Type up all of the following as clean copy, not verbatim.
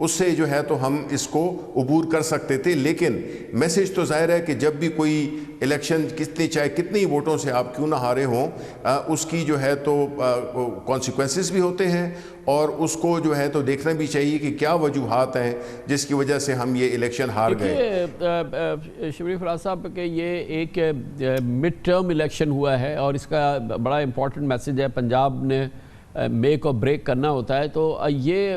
اس سے جو ہے تو ہم اس کو عبور کر سکتے تھے. لیکن میسج تو ظاہر ہے کہ جب بھی کوئی الیکشن چاہے کتنی ووٹوں سے آپ کیوں نہ ہارے ہوں, اس کی جو ہے تو کانسیکوینسز بھی ہوتے ہیں, اور اس کو جو ہے تو دیکھنا بھی چاہیے کہ کیا وجوہات ہیں جس کی وجہ سے ہم یہ الیکشن ہار گئے. شبلی فراز صاحب کہ یہ ایک مڈ ٹرم الیکشن ہوا ہے اور اس کا بڑا امپورٹنٹ میسج ہے, پنجاب نے میک اور بریک کرنا ہوتا ہے, تو یہ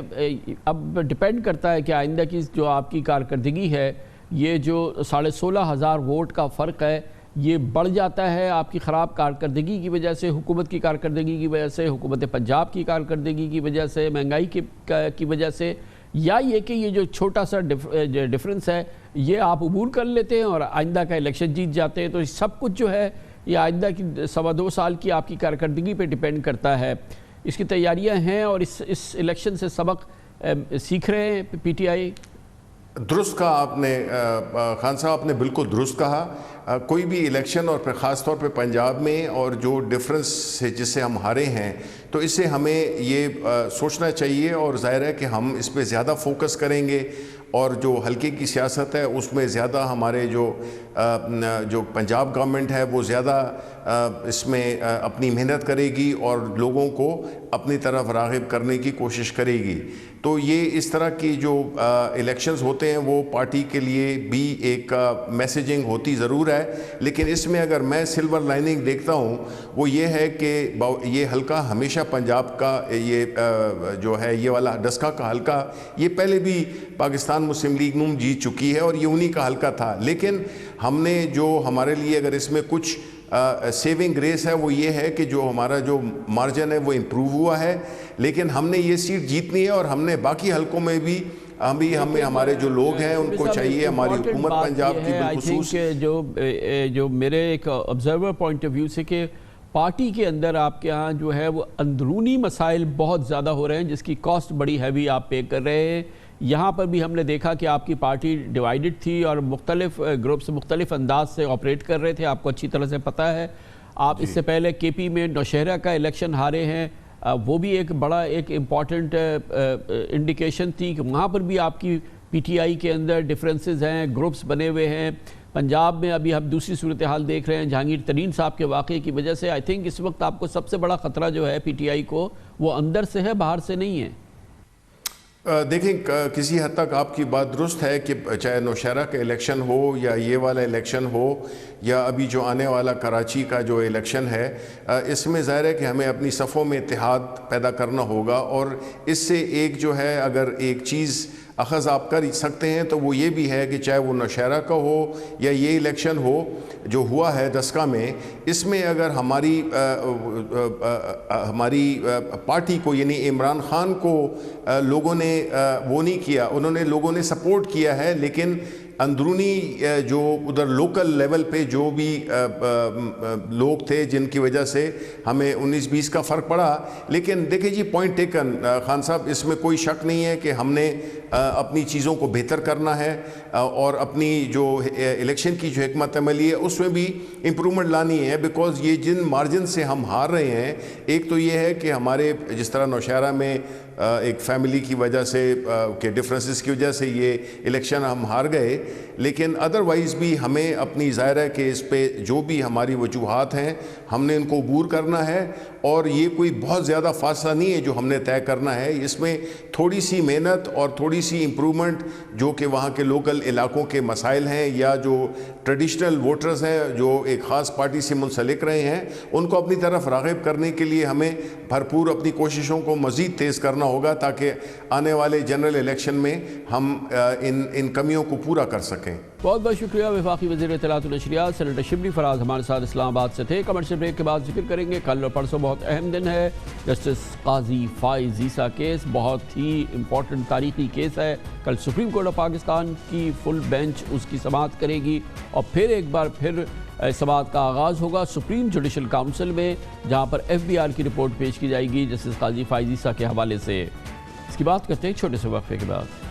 اب ڈیپینڈ کرتا ہے کہ آئندہ کی جو آپ کی کارکردگی ہے, یہ جو 16,500 ووٹ کا فرق ہے یہ بڑھ جاتا ہے آپ کی خراب کارکردگی کی وجہ سے, حکومت کی کارکردگی کی وجہ سے, حکومت پنجاب کی کارکردگی کی وجہ سے, مہنگائی کی وجہ سے, یا یہ کہ یہ جو چھوٹا سا ڈفرنس ہے یہ آپ عبور کر لیتے ہیں اور آئندہ کا الیکشن جیت جاتے ہیں. تو سب کچھ جو ہے یہ آئندہ کی 2.25 سال کی آپ کی کارکردگی پہ ڈیپینڈ کرتا ہے. اس کی تیاریاں ہیں اور اس الیکشن سے سبق سیکھ رہے ہیں پی ٹی آئی. درست کہا آپ نے خان صاحب, آپ نے بالکل درست کہا. کوئی بھی الیکشن اور پھر خاص طور پہ پنجاب میں اور جو ڈفرنس سے جس سے ہم ہارے ہیں, تو اس سے ہمیں یہ سوچنا چاہیے, اور ظاہر ہے کہ ہم اس پہ زیادہ فوکس کریں گے, اور جو حلقے کی سیاست ہے اس میں زیادہ ہمارے جو پنجاب گورنمنٹ ہے وہ زیادہ اس میں اپنی محنت کرے گی اور لوگوں کو اپنی طرف راغب کرنے کی کوشش کرے گی. تو یہ اس طرح کی جو الیکشنز ہوتے ہیں وہ پارٹی کے لیے بھی ایک میسیجنگ ہوتی ضرور ہے, لیکن اس میں اگر میں سلور لائننگ دیکھتا ہوں وہ یہ ہے کہ یہ حلقہ ہمیشہ پنجاب کا یہ جو ہے یہ والا ڈسکا کا حلقہ یہ پہلے بھی پاکستان مسلم لیگ نون جیت چکی ہے اور یہ انہی کا حلقہ تھا. لیکن ہم نے جو ہمارے لیے اگر اس میں کچھ سیونگ گریس ہے وہ یہ ہے کہ جو ہمارا جو مارجن ہے وہ امپروو ہوا ہے, لیکن ہم نے یہ سیٹ جیتنی ہے اور ہم نے باقی حلقوں میں بھی ہمیں ہمارے جو لوگ ہیں ان کو چاہیے, ہماری حکومت پنجاب کی بالخصوص جو میرے ایک آبزرور پوائنٹ آف ویو سے کہ پارٹی کے اندر آپ کے ہاں جو ہے وہ اندرونی مسائل بہت زیادہ ہو رہے ہیں جس کی کاسٹ بڑی ہیوی آپ پے کر رہے ہیں. یہاں پر بھی ہم نے دیکھا کہ آپ کی پارٹی ڈیوائیڈڈ تھی اور مختلف گروپس مختلف انداز سے آپریٹ کر رہے تھے, آپ کو اچھی طرح سے پتہ ہے. آپ اس سے پہلے کے پی میں نوشہرہ کا الیکشن ہارے ہیں, وہ بھی ایک بڑا ایک امپورٹنٹ انڈیکیشن تھی کہ وہاں پر بھی آپ کی پی ٹی آئی کے اندر ڈفرینسز ہیں, گروپس بنے ہوئے ہیں. پنجاب میں ابھی ہم دوسری صورتحال دیکھ رہے ہیں جہانگیر ترین صاحب کے واقعے کی وجہ سے. آئی تھنک اس وقت آپ کو سب سے بڑا خطرہ جو ہے پی ٹی آئی کو وہ اندر سے ہے, باہر سے نہیں ہے. دیکھیں کسی حد تک آپ کی بات درست ہے کہ چاہے نوشہرہ کا الیکشن ہو یا یہ والا الیکشن ہو یا ابھی جو آنے والا کراچی کا جو الیکشن ہے, اس میں ظاہر ہے کہ ہمیں اپنی صفوں میں اتحاد پیدا کرنا ہوگا. اور اس سے ایک جو ہے اگر ایک چیز اخذ آپ کر سکتے ہیں تو وہ یہ بھی ہے کہ چاہے وہ نوشہرہ کا ہو یا یہ الیکشن ہو جو ہوا ہے دسکا میں, اس میں اگر ہماری پارٹی کو یعنی عمران خان کو لوگوں نے وہ نہیں کیا, انہوں نے لوگوں نے سپورٹ کیا ہے, لیکن اندرونی جو ادھر لوکل لیول پہ جو بھی لوگ تھے جن کی وجہ سے ہمیں 19-20 کا فرق پڑا. لیکن دیکھیں جی پوائنٹ ٹیکن خان صاحب, اس میں کوئی شک نہیں ہے کہ ہم نے اپنی چیزوں کو بہتر کرنا ہے اور اپنی جو الیکشن کی جو حکمت عملی ہے اس میں بھی امپرومنٹ لانی ہے, بیکاز یہ جن مارجن سے ہم ہار رہے ہیں, ایک تو یہ ہے کہ ہمارے جس طرح نوشہرہ میں ایک فیملی کی وجہ سے کہ ڈفرینسز کی وجہ سے یہ الیکشن ہم ہار گئے, لیکن ادروائز بھی ہمیں اپنی ظاہر ہے کہ اس پہ جو بھی ہماری وجوہات ہیں ہم نے ان کو عبور کرنا ہے. اور یہ کوئی بہت زیادہ فاصلہ نہیں ہے جو ہم نے طے کرنا ہے, اس میں تھوڑی سی محنت اور تھوڑی سی امپرومنٹ جو کہ وہاں کے لوکل علاقوں کے مسائل ہیں یا جو ٹریڈیشنل ووٹرز ہیں جو ایک خاص پارٹی سے منسلک رہے ہیں ان کو اپنی طرف راغب کرنے کے لیے ہمیں بھرپور اپنی کوششوں کو مزید تیز کرنا ہوگا تاکہ آنے والے جنرل الیکشن میں ہم ان کمیوں کو پورا کر سکیں. بہت بہت شکریہ. وفاقی وزیر اطلاعات و نشریات سینیٹر شبلی فراز ہمارے ساتھ اسلام آباد سے تھے. کمرشل بریک کے بعد ذکر کریں گے کل اور پرسوں بہت اہم دن ہے. جسٹس قاضی فائز عیسیٰ کیس بہت ہی امپورٹنٹ تاریخی کیس ہے. کل سپریم کورٹ آف پاکستان کی فل بینچ اس کی سماعت کرے گی اور پھر ایک بار پھر سماعت کا آغاز ہوگا سپریم جوڈیشل کاؤنسل میں, جہاں پر ایف بی آر کی رپورٹ پیش کی جائے گی جسٹس قاضی فائز عیسیٰ کے حوالے سے. اس کی بات کرتے ہیں چھوٹے سے وقفے کے بعد.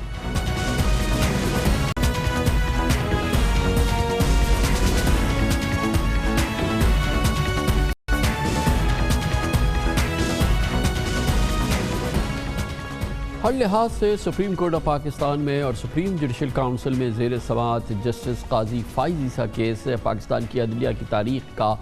ہر لحاظ سے سپریم کورٹ آف پاکستان میں اور سپریم جوڈیشل کاؤنسل میں زیر سماعت جسٹس قاضی فائز عیسیٰ کیس پاکستان کی عدلیہ کی تاریخ کا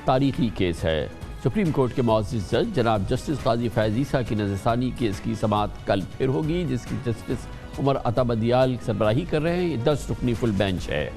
تاریخی کیس ہے۔ سپریم کورٹ کے معزز جج جناب جسٹس قاضی فائز عیسیٰ کی نظر ثانی کیس کی سماعت کل پھر ہوگی، جس کی جسٹس عمر عطا بندیال سربراہی کر رہے ہیں۔ یہ 10 رکنی فل بینچ ہے۔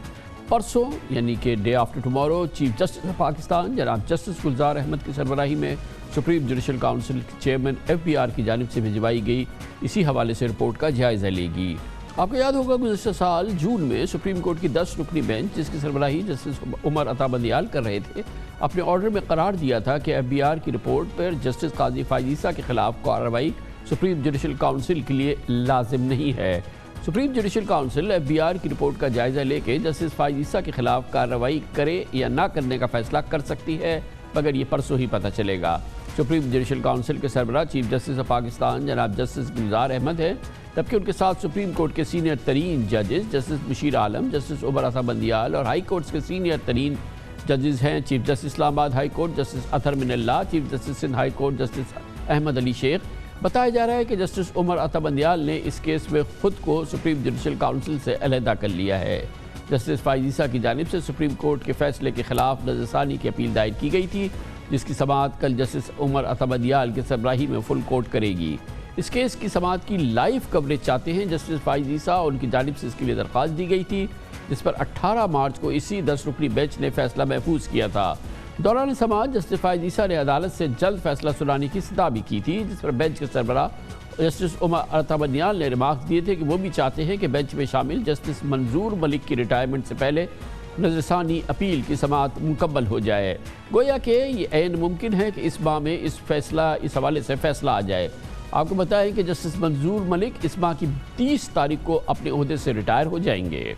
پرسوں یعنی کہ day after tomorrow chief justice of Pakistan جناب جسٹس گلزار احمد کی سربراہی میں سپریم جوڈیشل کاؤنسل کے چیئرمین FBR کی جانب سے بھجوائی گئی اسی حوالے سے رپورٹ کا جائزہ لے گی۔ آپ کو یاد ہوگا گزشتہ سال جون میں سپریم کورٹ کی 10 رکنی بینچ جس کی سربراہی جسٹس عمر عطا بندیال کر رہے تھے، اپنے آرڈر میں قرار دیا تھا کہ FBR کی رپورٹ پر جسٹس قاضی فائز عیسیٰ کے خلاف کارروائی سپریم جوڈیشل کاؤنسل کے لیے لازم نہیں ہے۔ سپریم جوڈیشل کاؤنسل FBR کی رپورٹ کا جائزہ لے کے جسٹس فائز عیسیٰ کے خلاف کارروائی کرے یا نہ کرنے کا فیصلہ کر سکتی ہے، مگر یہ پرسوں ہی پتہ چلے گا۔ سپریم جوڈیشل کاؤنسل کے سربراہ چیف جسٹس آف پاکستان جناب جسٹس گلزار احمد ہیں، جبکہ ان کے ساتھ سپریم کورٹ کے سینئر ترین ججز جسٹس بشیر عالم، جسٹس عمر عطا بندیال اور ہائی کورٹس کے سینئر ترین ججز ہیں چیف جسٹس اسلام آباد high court justice Athar Minallah, chief justice Sindh high court justice Ahmed Ali Shaikh. بتایا جا رہا ہے کہ جسٹس عمر عطا بندیال نے اس کیس میں خود کو سپریم جوڈیشل کاؤنسل سے علیحدہ کر لیا ہے۔ جسٹس فائز عیسیٰ کی جانب سے سپریم کورٹ کے فیصلے کے خلاف نظر ثانی کی اپیل دائر کی گئی تھی، جس کی سماعت کل جسٹس عمر عطا بندیال کے سربراہی میں فل کورٹ کرے گی۔ اس کیس کی سماعت کی لائیو کوریج چاہتے ہیں جسٹس فائز عیسیٰ اور ان کی جانب سے اس کے لیے درخواست دی گئی تھی، جس پر 18 مارچ کو اسی 10 رکنی بینچ نے فیصلہ محفوظ کیا تھا۔ دوران سماعت جسٹس فائز عیسیٰ نے عدالت سے جلد فیصلہ سنانے کی استدعا بھی کی تھی، جس پر بینچ کے سربراہ جسٹس عمر عطا بندیال نے ریمارکس دیے تھے کہ وہ بھی چاہتے ہیں کہ بینچ میں شامل جسٹس منظور ملک کی ریٹائرمنٹ سے پہلے نظر ثانی اپیل کی سماعت مکمل ہو جائے۔ گویا کہ یہ عین ممکن ہے کہ اس ماہ میں اس حوالے سے فیصلہ آ جائے۔ آپ کو بتائیں کہ جسٹس منظور ملک اس ماہ کی 30 تاریخ کو اپنے عہدے سے ریٹائر ہو جائیں گے۔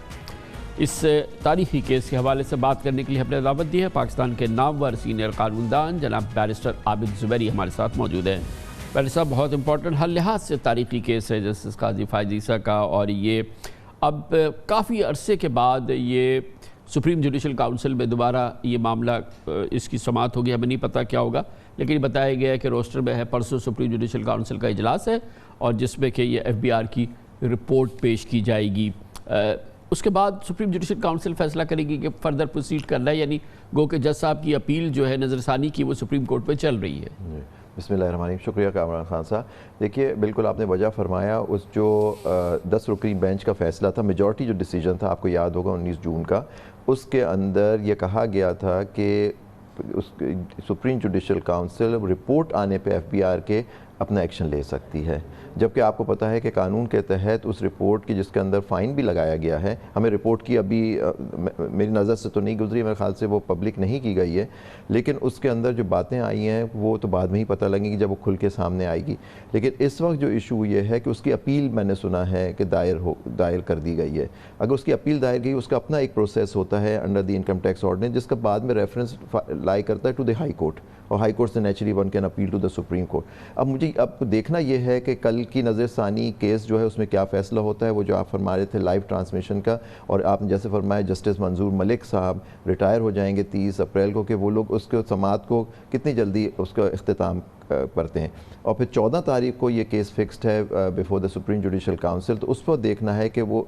اس تاریخی کیس کے حوالے سے بات کرنے کے لیے ہم نے دعوت دی ہے پاکستان کے نامور سینئر قانوندان جناب بیرسٹر عابد زبیری ہمارے ساتھ موجود ہیں۔ بیرسٹر صاحب، بہت امپورٹنٹ ہر لحاظ سے تاریخی کیس ہے جسٹس قاضی فائز عیسیٰ کا، اور یہ اب کافی عرصے کے بعد یہ سپریم جوڈیشل کاؤنسل میں دوبارہ یہ معاملہ اس کی سماعت ہوگی۔ ہمیں نہیں پتہ کیا ہوگا، لیکن بتایا گیا ہے کہ روسٹر میں ہے پرسوں سپریم جوڈیشل کاؤنسل کا اجلاس ہے، اور جس میں کہ یہ FBR کی رپورٹ پیش کی جائے گی۔ اس کے بعد سپریم جوڈیشل کاؤنسل فیصلہ کرے گی کہ فردر پروسیڈ کرنا ہے، یعنی گو کہ جج صاحب کی اپیل جو ہے نظر ثانی کی وہ سپریم کورٹ پہ چل رہی ہے۔ بسم اللہ الرحمن الرحیم۔ شکریہ کامران خان صاحب۔ دیکھیے، بالکل آپ نے وجہ فرمایا، اس جو 10 رکنی بینچ کا فیصلہ تھا، میجورٹی جو ڈیسیجن تھا، آپ کو یاد ہوگا 19 جون کا، اس کے اندر یہ کہا گیا تھا کہ اس سپریم جوڈیشل کاؤنسل رپورٹ آنے پہ FBR کے اپنا ایکشن لے سکتی ہے، جبکہ آپ کو پتہ ہے کہ قانون کے تحت اس رپورٹ کی جس کے اندر فائن بھی لگایا گیا ہے، ہمیں رپورٹ کی ابھی میری نظر سے تو نہیں گزری، میرے خیال سے وہ پبلک نہیں کی گئی ہے، لیکن اس کے اندر جو باتیں آئی ہیں وہ تو بعد میں ہی پتہ لگیں گی جب وہ کھل کے سامنے آئے گی۔ لیکن اس وقت جو ایشو یہ ہے کہ اس کی اپیل میں نے سنا ہے کہ دائر کر دی گئی ہے۔ اگر اس کی اپیل دائر گئی، اس کا اپنا ایک پروسیس ہوتا ہے under the income tax ordinance, جس کا بعد میں ریفرنس لائی کرتا ہے ٹو دی ہائی کورٹ، اور ہائی کورٹ سے naturally one can appeal to the supreme court. اب مجھے دیکھنا یہ ہے کہ کل کی نظر ثانی کیس جو ہے اس میں کیا فیصلہ ہوتا ہے، وہ جو آپ فرما رہے تھے لائیو ٹرانسمیشن کا، اور آپ نے جیسے فرمایا جسٹس منظور ملک صاحب ریٹائر ہو جائیں گے 30 اپریل کو، کہ وہ لوگ اس کے سماعت کو کتنی جلدی اس کا اختتام کرتے ہیں، اور پھر 14 تاریخ کو یہ کیس فکسڈ ہے before the supreme judicial council, تو اس پر دیکھنا ہے کہ وہ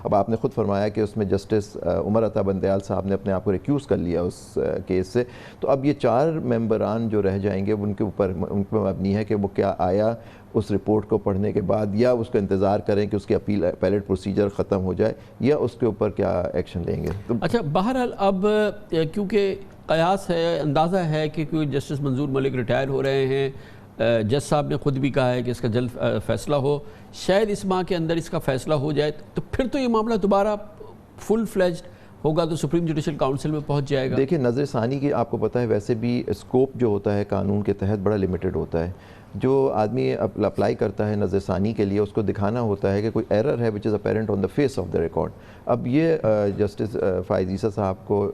اب آپ نے خود فرمایا کہ اس میں جسٹس عمر عطا بندیال صاحب نے اپنے آپ کو ریکیوز کر لیا اس کیس سے، تو اب یہ 4 ممبران جو رہ جائیں گے ان کے اوپر ان پر مبنی ہے کہ وہ کیا آیا اس رپورٹ کو پڑھنے کے بعد، یا اس کا انتظار کریں کہ اس کی اپیلیٹ پروسیجر ختم ہو جائے، یا اس کے اوپر کیا ایکشن لیں گے۔ اچھا، بہرحال اب کیونکہ قیاس ہے، اندازہ ہے کہ جسٹس منظور ملک ریٹائر ہو رہے ہیں، جج صاحب نے خود بھی کہا ہے کہ اس کا جلد فیصلہ ہو، شاید اس ماہ کے اندر اس کا فیصلہ ہو جائے، تو پھر تو یہ معاملہ دوبارہ فل فلیجڈ ہوگا تو سپریم جوڈیشل کاؤنسل میں پہنچ جائے گا۔ دیکھیں، نظر ثانی کی آپ کو پتہ ہے ویسے بھی اسکوپ جو ہوتا ہے قانون کے تحت بڑا لمیٹڈ ہوتا ہے۔ جو آدمی اپلائی کرتا ہے نظر ثانی کے لیے، اس کو دکھانا ہوتا ہے کہ کوئی ایرر ہے which is apparent on the face of the record. اب یہ جسٹس فائز عیسیٰ صاحب کو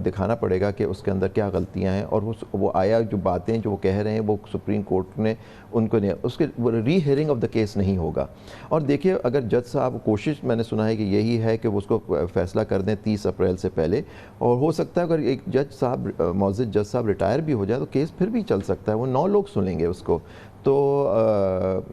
دکھانا پڑے گا کہ اس کے اندر کیا غلطیاں ہیں، اور وہ آیا جو باتیں جو وہ کہہ رہے ہیں وہ سپریم کورٹ نے ان کو نہیں، اس کے ری ہیئرنگ آف دا کیس نہیں ہوگا۔ اور دیکھیے، اگر جج صاحب کوشش میں نے سنا ہے کہ یہی ہے کہ وہ اس کو فیصلہ کر دیں 30 اپریل اپریل سے پہلے, اور ہو سکتا ہے اگر ایک جج صاحب معزز جج صاحب ریٹائر بھی ہو جائے تو کیس پھر بھی چل سکتا ہے, وہ 9 لوگ سنیں گے اس کو. تو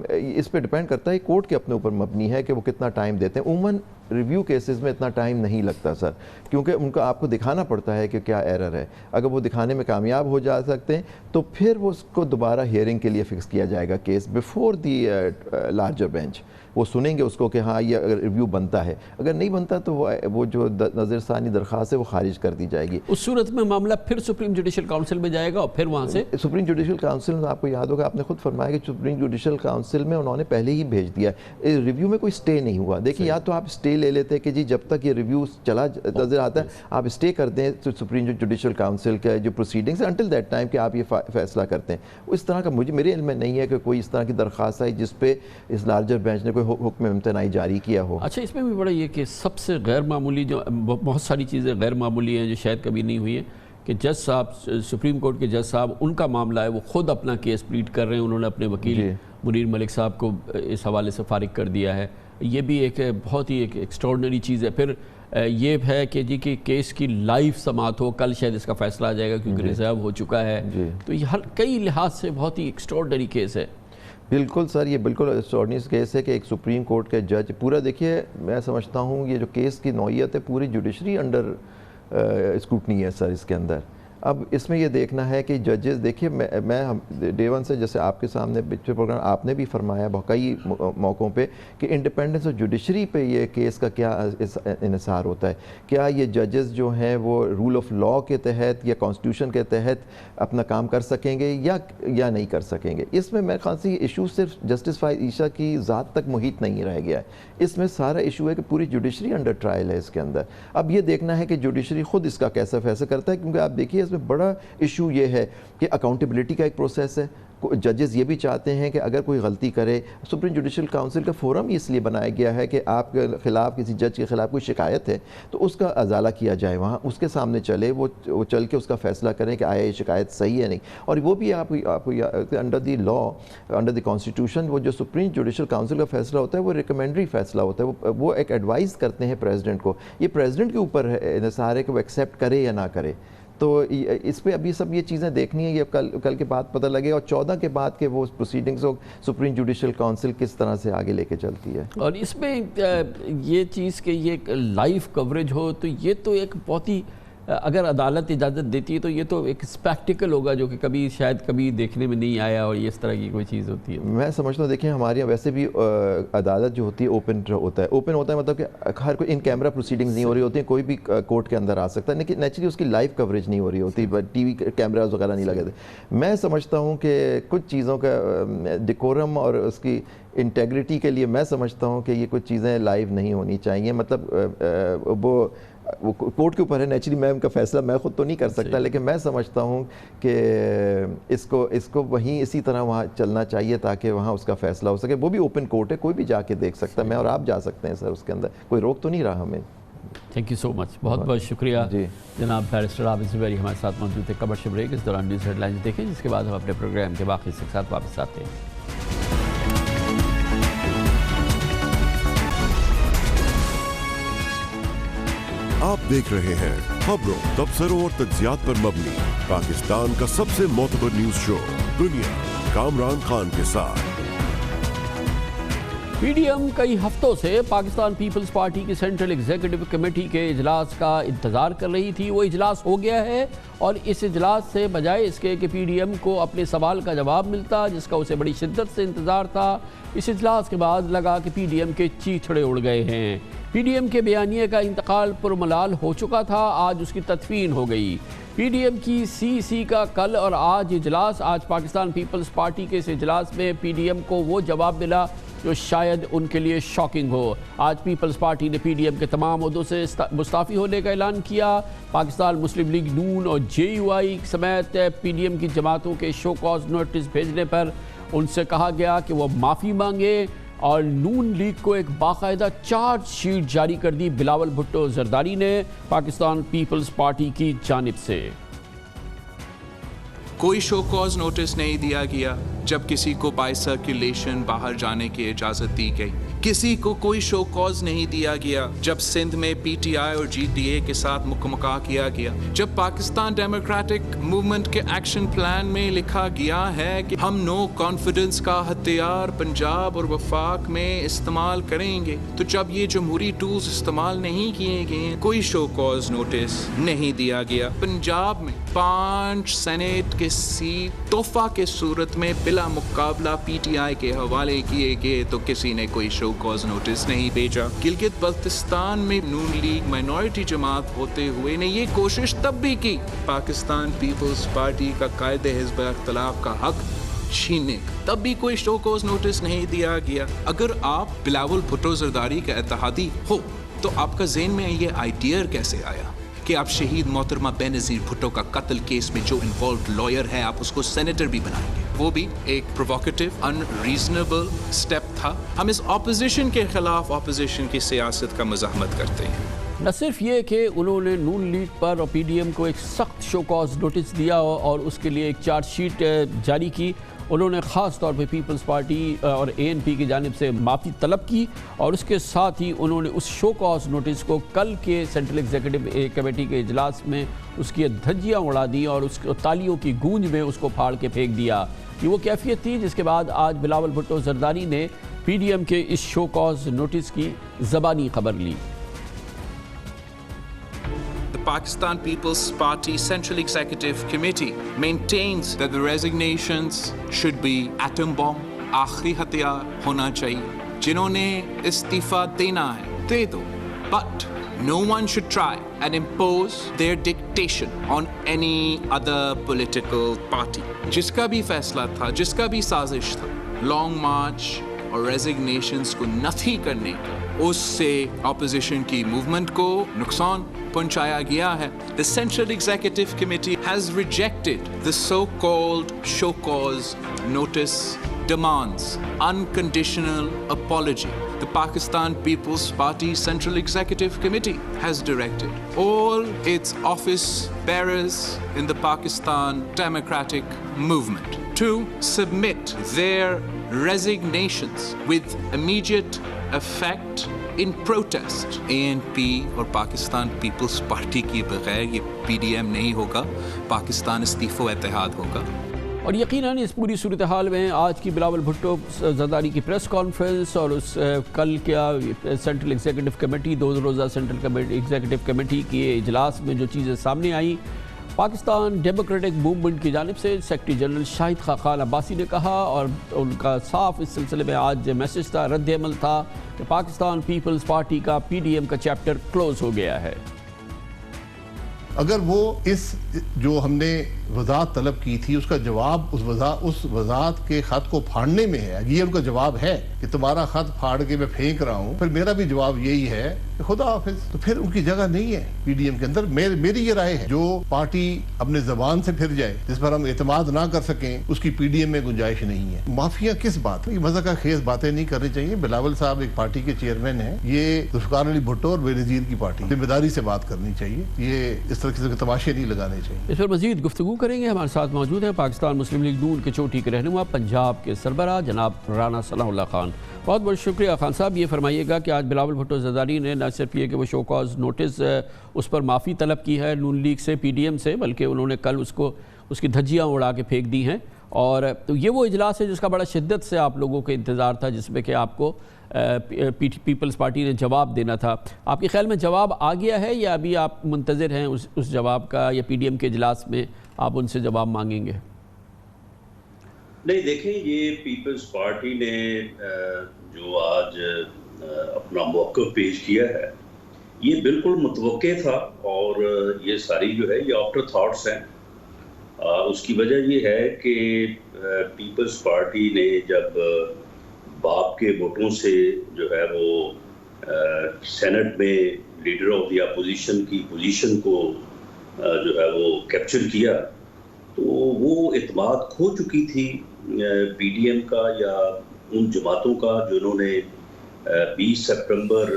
اس پہ ڈپینڈ کرتا ہے کورٹ کے اپنے اوپر مبنی ہے کہ وہ کتنا ٹائم دیتے ہیں. عموماً ریویو کیسز میں اتنا ٹائم نہیں لگتا سر, کیونکہ ان کا آپ کو دکھانا پڑتا ہے کہ کیا ایرر ہے. اگر وہ دکھانے میں کامیاب ہو جا سکتے ہیں تو پھر وہ اس کو دوبارہ ہیئرنگ کے لیے فکس کیا جائے گا case before the larger bench. وہ سنیں گے اس کو کہ ہاں یہ اگر ریویو بنتا ہے, اگر نہیں بنتا تو وہ جو نظر ثانی درخواست ہے وہ خارج کر دی جائے گی. اس صورت میں معاملہ پھر سپریم جوڈیشل کاؤنسل میں جائے گا اور پھر وہاں سے سپریم جوڈیشل کاؤنسل میں, آپ کو یاد ہوگا آپ نے خود فرمایا کہ سپریم جوڈیشل کاؤنسل میں انہوں نے پہلے ہی بھیج دیا. ریویو میں کوئی سٹے نہیں ہوا. دیکھیں یا تو آپ سٹے لے لیتے کہ جی جب تک یہ ریویو چلا نظر آتا ہے آپ سٹے کر دیں سپریم جوڈیشل کاؤنسل کا جو پروسیڈنگس انٹل دیٹ ٹائم کہ آپ یہ فیصلہ کرتے ہیں. اس طرح کا میرے علم میں نہیں ہے کہ کوئی اس طرح کی درخواست آئی جس پہ اس لارجر بینچ نے کوئی حکم امتناعی جاری کیا ہو. اچھا, اس میں بھی بڑا یہ کہ سب سے غیر معمولی جو بہت ساری چیزیں غیر معمولی ہیں جو شاید کبھی نہیں ہوئی ہیں کہ جج صاحب سپریم کورٹ کے جج صاحب ان کا معاملہ ہے وہ خود اپنا کیس پلیٹ کر رہے ہیں, انہوں نے اپنے وکیل منیر ملک صاحب کو اس حوالے سے فارغ کر دیا ہے. یہ بھی ایک بہت ہی ایک ایکسٹراڈنری چیز ہے. پھر یہ ہے کہ جی کہ کیس کی لائیو سماعت ہو, کل شاید اس کا فیصلہ آ جائے گا کیونکہ ریزرو ہو چکا ہے. تو یہ ہر کئی لحاظ سے بہت ہی ایکسٹراڈنری کیس ہے. بالکل سر, یہ بالکل ایکسٹراڈنری کیس ہے کہ ایک سپریم کورٹ کے جج پورا, دیکھیے میں سمجھتا ہوں یہ جو کیس کی نوعیت ہے پوری جوڈیشری انڈر اسکروٹنی ہے سر اس کے اندر. اب اس میں یہ دیکھنا ہے کہ ججز, دیکھیے میں ڈے ون سے جیسے آپ کے سامنے پچھلے پروگرام آپ نے بھی فرمایا کئی موقعوں پہ کہ انڈیپینڈنس آف جوڈیشری پہ یہ کیس کا کیا انحصار ہوتا ہے. کیا یہ ججز جو ہیں وہ رول آف لاء کے تحت یا کانسٹیٹیوشن کے تحت اپنا کام کر سکیں گے یا نہیں کر سکیں گے. اس میں میرے خیال سے یہ ایشو صرف جسٹس عائشہ کی ذات تک محیط نہیں رہ گیا ہے. اس میں سارا ایشو ہے کہ پوری جوڈیشری انڈر ٹرائل ہے اس کے اندر. اب یہ دیکھنا ہے کہ جوڈیشری خود اس کا کیسا فیصلہ کرتا ہے, کیونکہ آپ دیکھیے اس میں بڑا ایشو یہ ہے کہ اکاؤنٹیبلٹی کا ایک پروسیس ہے. ججز یہ بھی چاہتے ہیں کہ اگر کوئی غلطی کرے, سپریم جوڈیشل کاؤنسل کا فورم اس لیے بنایا گیا ہے کہ آپ کے خلاف کسی جج کے خلاف کوئی شکایت ہے تو اس کا ازالہ کیا جائے, وہاں اس کے سامنے چلے, وہ چل کے اس کا فیصلہ کریں کہ آیا یہ شکایت صحیح ہے نہیں. اور وہ بھی آپ under the law, under the constitution, وہ جو سپریم جوڈیشل کاؤنسل کا فیصلہ ہوتا ہے وہ ریکمینڈری فیصلہ ہوتا ہے. وہ ایک ایڈوائز کرتے ہیں پریزیڈنٹ کو. یہ پریزیڈنٹ کے اوپر انحصار ہے کہ وہ ایکسیپٹ کرے یا نہ کرے. تو اس پہ ابھی سب یہ چیزیں دیکھنی ہیں, یہ کل کے بعد پتہ لگے, اور 14 کے بعد کہ وہ پروسیڈنگز کو سپریم جوڈیشل کاؤنسل کس طرح سے آگے لے کے چلتی ہے. اور اس میں یہ چیز کہ یہ لائیو کوریج ہو تو یہ تو ایک بہت ہی, اگر عدالت اجازت دیتی ہے تو یہ تو ایک اسپیکٹیکل ہوگا جو کہ شاید کبھی دیکھنے میں نہیں آیا, اور اس طرح کی کوئی چیز ہوتی ہے. میں سمجھتا ہوں دیکھیں ہمارے یہاں ویسے بھی عدالت جو ہوتی ہے اوپن ہوتا ہے مطلب کہ ہر کوئی ان کیمرہ پروسیڈنگز نہیں ہو رہی ہوتی ہیں, کوئی بھی کورٹ کے اندر آ سکتا ہے, لیکن نیچرلی اس کی لائیو کوریج نہیں ہو رہی ہوتی, ٹی وی کیمراز وغیرہ نہیں لگے تھے. میں سمجھتا ہوں کہ کچھ چیزوں کا ڈیکورم اور اس کی انٹیگریٹی کے لیے میں سمجھتا ہوں کہ یہ کچھ چیزیں لائیو نہیں ہونی چاہیے. مطلب وہ کورٹ کے اوپر ہے, نیچرلی میں ان کا فیصلہ میں خود تو نہیں کر سکتا, لیکن میں سمجھتا ہوں کہ اس کو وہیں اسی طرح وہاں چلنا چاہیے تاکہ وہاں اس کا فیصلہ ہو سکے. وہ بھی اوپن کورٹ ہے, کوئی بھی جا کے دیکھ سکتا ہے, میں اور آپ جا سکتے ہیں سر, اس کے اندر کوئی روک تو نہیں رہا ہمیں. تھینک یو سو مچ, بہت بہت شکریہ جناب بیرسٹر عابد زبیری ہمارے ساتھ موجود تھے. کمرشل بریک, اس دوران نیوز ہیڈ لائنز دیکھیں, جس کے بعد ہم اپنے پروگرام کے باقی کے ساتھ واپس آتے ہیں. آپ دیکھ رہے ہیں خبروں, تبصروں اور تجزیات پر مبنی پاکستان کا سب سے معتبر نیوز شو دنیا, کامران خان کے ساتھ. پی ڈی ایم کئی ہفتوں سے پاکستان پیپلز پارٹی کی سینٹرل ایگزیکٹو کمیٹی کے اجلاس کا انتظار کر رہی تھی. وہ اجلاس ہو گیا ہے, اور اس اجلاس سے بجائے اس کے کہ پی ڈی ایم کو اپنے سوال کا جواب ملتا جس کا اسے بڑی شدت سے انتظار تھا, اس اجلاس کے بعد لگا کہ پی ڈی ایم کے چیتھڑے اڑ گئے ہیں. پی ڈی ایم کے بیانیے کا انتقال پرملال ہو چکا تھا, آج اس کی تدفین ہو گئی. پی ڈی ایم کی سی کا کل اور آج اجلاس. آج پاکستان پیپلز پارٹی کے اس اجلاس میں پی ڈی ایم کو وہ جواب ملا جو شاید ان کے لیے شاکنگ ہو. آج پیپلز پارٹی نے پی ڈی ایم کے تمام عہدوں سے مستعفی ہونے کا اعلان کیا. پاکستان مسلم لیگ نون اور جے یو آئی سمیت پی ڈی ایم کی جماعتوں کے شو کاز نوٹس بھیجنے پر ان سے کہا گیا کہ وہ معافی مانگے, اور نون لیگ کو ایک باقاعدہ چارج شیٹ جاری کر دی بلاول بھٹو زرداری نے پاکستان پیپلز پارٹی کی جانب سے. کوئی شو کاز نوٹس نہیں دیا گیا, جب کسی کو بائی سرکولیشن باہر جانے کی اجازت دی گئی. کسی کو کوئی شو کاز نہیں دیا گیا جب سندھ میں پی ٹی آئی اور جی ڈی اے کے ساتھ مکمکا کیا گیا. جب پاکستان ڈیموکریٹک موومنٹ کے ایکشن پلان میں لکھا گیا ہے کہ ہم نو کانفیڈنس کا ہتھیار پنجاب اور وفاق میں استعمال کریں گے, تو جب یہ جمہوری ٹولز استعمال نہیں کیے گئے, کوئی شو کاز نوٹس نہیں دیا گیا. پنجاب میں 5 سینیٹ کے سیٹ تحفہ کے صورت میں بلا مقابلہ پی ٹی آئی کے حوالے کیے گئے, تو کسی نے کوئی شو کاز نوٹس نہیں بھیجا. گلگت بلتستان میں نون لیگ مائنورٹی جماعت ہوتے ہوئے نے یہ کوشش تب بھی کی پاکستان پیپلز پارٹی کا قائد حزب اختلاف کا حق چھیننے کا, تب بھی کوئی شو کاز نوٹس نہیں دیا گیا. اگر آپ بلاول بھٹو زرداری کا اتحادی ہو تو آپ کا ذہن میں یہ آئیڈیا کیسے آیا کہ آپ شہید محترمہ بے نظیر بھٹو کا قتل کیس میں جو انوالوڈ لائر ہے آپ اس کو سینیٹر بھی بنائیں گے؟ وہ بھی ایک پرووکیٹو ان ریزنیبل سٹیپ تھا. ہم اس اپوزیشن کے خلاف اپوزیشن کی سیاست کا مزاحمت کرتے ہیں. نہ صرف یہ کہ انہوں نے نون لیگ پر اور پی ڈی ایم کو ایک سخت شو کاز نوٹس دیا اور اس کے لیے ایک چارج شیٹ جاری کی, انہوں نے خاص طور پہ پیپلز پارٹی اور اے این پی کی جانب سے معافی طلب کی, اور اس کے ساتھ ہی انہوں نے اس شو کاز نوٹس کو کل کے سینٹرل ایگزیکٹو کمیٹی کے اجلاس میں اس کی دھجیاں اڑا دی اور اس تالیوں کی گونج میں اس کو پھاڑ کے پھینک دیا. یہ وہ کیفیت تھی جس کے بعد آج بلاول بھٹو زرداری نے پی ڈی ایم کے اس شو کاز نوٹس کی زبانی خبر لی. The Pakistan People's Party Central Executive Committee maintains that the resignations should be atom bomb, آخری ہتھیار ہونا چاہیے. جنہوں نے استعفیٰ دینا ہے دے دو, but no one should try and impose their dictation on any other political party. جس کا بھی فیصلہ تھا, جس کا بھی سازش تھا, لانگ مارچ اور ریزگنیشنز کو نفی کرنے کا, اس سے اپوزیشن کی موومنٹ کو نقصان پہنچایا گیا ہے. The Central Executive Committee has rejected the so-called show cause notice demands unconditional apology. The Pakistan People's Party Central Executive Committee has directed all its office bearers in the Pakistan Democratic Movement to submit their resignations with immediate effect in protest. ANP اور Pakistan Peoples party کی بغیر یہ P D M نہیں ہوگا, پاکستان استعفا و اتحاد ہوگا. اور یقیناً اس پوری صورتحال میں آج کی بلاول بھٹو زرداری کی پریس کانفرنس اور اس کل کیا سینٹرل ایگزیکٹو کمیٹی 2 روزہ سینٹرل ایگزیکٹو کمیٹی کے اجلاس میں جو چیزیں سامنے آئیں, پاکستان ڈیموکریٹک موومنٹ کی جانب سے سیکرٹری جنرل شاہد خاقان عباسی نے کہا, اور ان کا صاف اس سلسلے میں آج میسج تھا, رد عمل تھا کہ پاکستان پیپلز پارٹی کا پی ڈی ایم کا چیپٹر کلوز ہو گیا ہے. اگر وہ اس جو ہم نے وضاحت طلب کی تھی اس کا جواب اس وضاحت کے خط کو پھاڑنے میں ہے, یہ ان کا جواب ہے کہ تمہارا خط پھاڑ کے میں پھینک رہا ہوں, پھر میرا بھی جواب یہی ہے کہ خدا حافظ, تو پھر ان کی جگہ نہیں ہے پی ڈی ایم کے اندر. میری یہ رائے ہے جو پارٹی اپنے زبان سے پھر جائے, جس پر ہم اعتماد نہ کر سکیں, اس کی پی ڈی ایم میں گنجائش نہیں ہے. معافیاں کس بات, یہ مزہ کا خیز باتیں نہیں کرنی چاہیے. بلاول صاحب ایک پارٹی کے چیئرمین ہیں, یہ ذوالفقار علی بھٹو اور بے نظیر کی پارٹی, ذمہ داری سے بات کرنی چاہیے, یہ اس طرح کے تماشے نہیں لگانے چاہیے. اس پر مزید گفتگو کریں گے. ہمارے ساتھ موجود ہیں پاکستان مسلم لیگ نون کے چوٹی کے رہنما, پنجاب کے سربراہ جناب رانا صلاح اللہ خان. بہت بہت شکریہ خان صاحب. یہ فرمائیے گا کہ آج بلاول بھٹو زرداری نے نہ صرف یہ کہ وہ شو کاز نوٹس اس پر معافی طلب کی ہے نون لیگ سے, پی ڈی ایم سے, بلکہ انہوں نے کل اس کی دھجیاں اڑا کے پھینک دی ہیں. اور یہ وہ اجلاس ہے جس کا بڑا شدت سے آپ لوگوں کو انتظار تھا, جس میں کہ آپ کو پیپلز پارٹی نے جواب دینا تھا. آپ کے خیال میں جواب آ گیا ہے یا ابھی آپ منتظر ہیں اس جواب کا, یا پی ڈی ایم کے اجلاس میں آپ ان سے جواب مانگیں گے؟ نہیں دیکھیں, یہ پیپلز پارٹی نے جو آج اپنا موقف پیش کیا ہے یہ بالکل متوقع تھا, اور یہ ساری جو ہے یہ آفٹر تھاٹس ہیں. اس کی وجہ یہ ہے کہ پیپلز پارٹی نے جب باپ کے ووٹوں سے جو ہے وہ سینٹ میں لیڈر آف دی اپوزیشن کی پوزیشن کو جو ہے وہ کیپچر کیا, تو وہ اعتماد کھو چکی تھی پی ڈی ایم کا یا ان جماعتوں کا جنہوں نے 20 سپٹمبر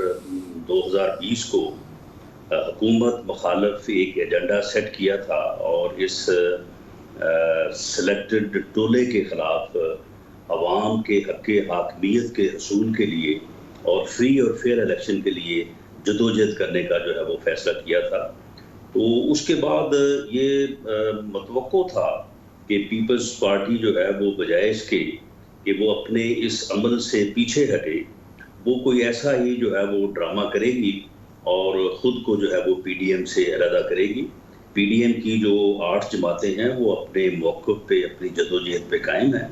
2020 کو حکومت مخالف ایک ایجنڈا سیٹ کیا تھا, اور اس سلیکٹڈ ٹولے کے خلاف عوام کے حق حاکمیت کے حصول کے لیے اور فری اور فیئر الیکشن کے لیے جدوجہد کرنے کا جو ہے وہ فیصلہ کیا تھا. تو اس کے بعد یہ متوقع تھا کہ پیپلز پارٹی جو ہے وہ بجائے اس کے کہ وہ اپنے اس عمل سے پیچھے ہٹے، وہ کوئی ایسا ہی جو ہے وہ ڈرامہ کرے گی اور خود کو جو ہے وہ پی ڈی ایم سے علیحدہ کرے گی. پی ڈی ایم کی جو 8 جماعتیں ہیں وہ اپنے موقف پہ، اپنی جدوجہد پہ قائم ہیں،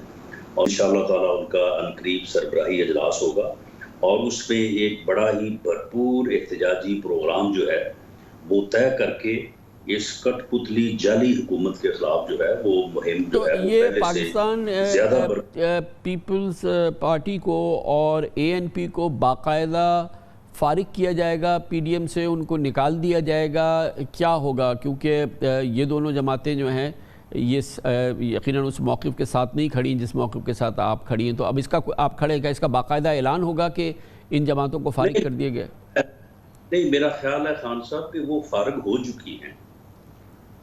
اور انشاءاللہ تعالیٰ ان کا عنقریب سربراہی اجلاس ہوگا، اور اس میں ایک بڑا ہی بھرپور احتجاجی پروگرام جو ہے وہ طے کر کے اس کٹ پتلی جعلی حکومت کے خلاف جو ہے وہ مہم جو ہے وہ یہ پہلے پاکستان سے زیادہ پیپلز پارٹی کو اور اے این پی کو باقاعدہ فارغ کیا جائے گا پی ڈی ایم سے، ان کو نکال دیا جائے گا، کیا ہوگا؟ کیونکہ یہ دونوں جماعتیں جو ہیں یہ یقیناً اس موقف کے ساتھ نہیں کھڑی جس موقف کے ساتھ آپ کھڑی ہیں، تو اب اس کا آپ کھڑے گا، اس کا باقاعدہ اعلان ہوگا کہ ان جماعتوں کو فارغ کر دیا گیا؟ نہیں، میرا خیال ہے خان صاحب کہ وہ فارغ ہو چکی ہیں،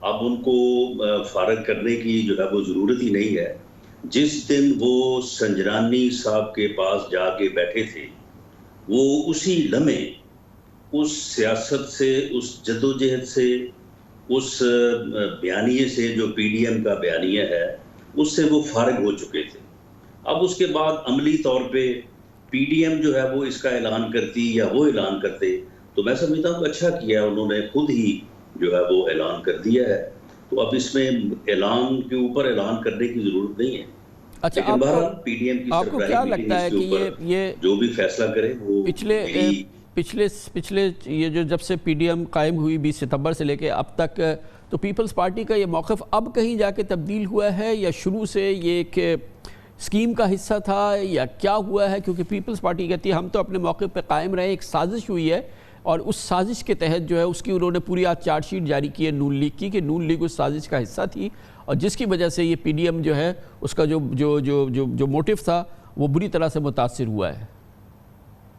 اب ان کو فارغ کرنے کی جو ہے وہ ضرورت ہی نہیں ہے. جس دن وہ سنجرانی صاحب کے پاس جا کے بیٹھے تھے، وہ اسی لمحے اس سیاست سے، اس جدوجہد سے، اس بیانیے سے جو پی ڈی ایم کا بیانیہ ہے اس سے وہ فارغ ہو چکے تھے. اب اس کے بعد عملی طور پہ پی ڈی ایم جو ہے وہ اس کا اعلان کرتی یا وہ اعلان کرتے تو میں سمجھتا ہوں کہ اچھا کیا انہوں نے خود ہی جو ہے وہ اعلان کر دیا ہے. تو اب اس میں اعلان کے اوپر اعلان کرنے کی ضرورت نہیں ہے. اچھا، لیکن بہرحال پی ڈی ایم کی آپ کو کیا لگتا ہے کہ یہ جو بھی فیصلہ کرے وہ پچھلے یہ جو جب سے پی ڈی ایم قائم ہوئی 20 ستمبر سے لے کے اب تک، تو پیپلز پارٹی کا یہ موقف اب کہیں جا کے تبدیل ہوا ہے یا شروع سے یہ ایک اسکیم کا حصہ تھا یا کیا ہوا ہے؟ کیونکہ پیپلز پارٹی کہتی ہے ہم تو اپنے موقف پہ قائم رہے، ایک سازش ہوئی ہے اور اس سازش کے تحت جو ہے اس کی انہوں نے پوری آج چارج شیٹ جاری کی ہے نون لیگ کی، کہ نون لیگ اس سازش کا حصہ تھی اور جس کی وجہ سے یہ پی ڈی ایم جو ہے اس کا جو موٹیو تھا وہ بری طرح سے متاثر ہوا ہے.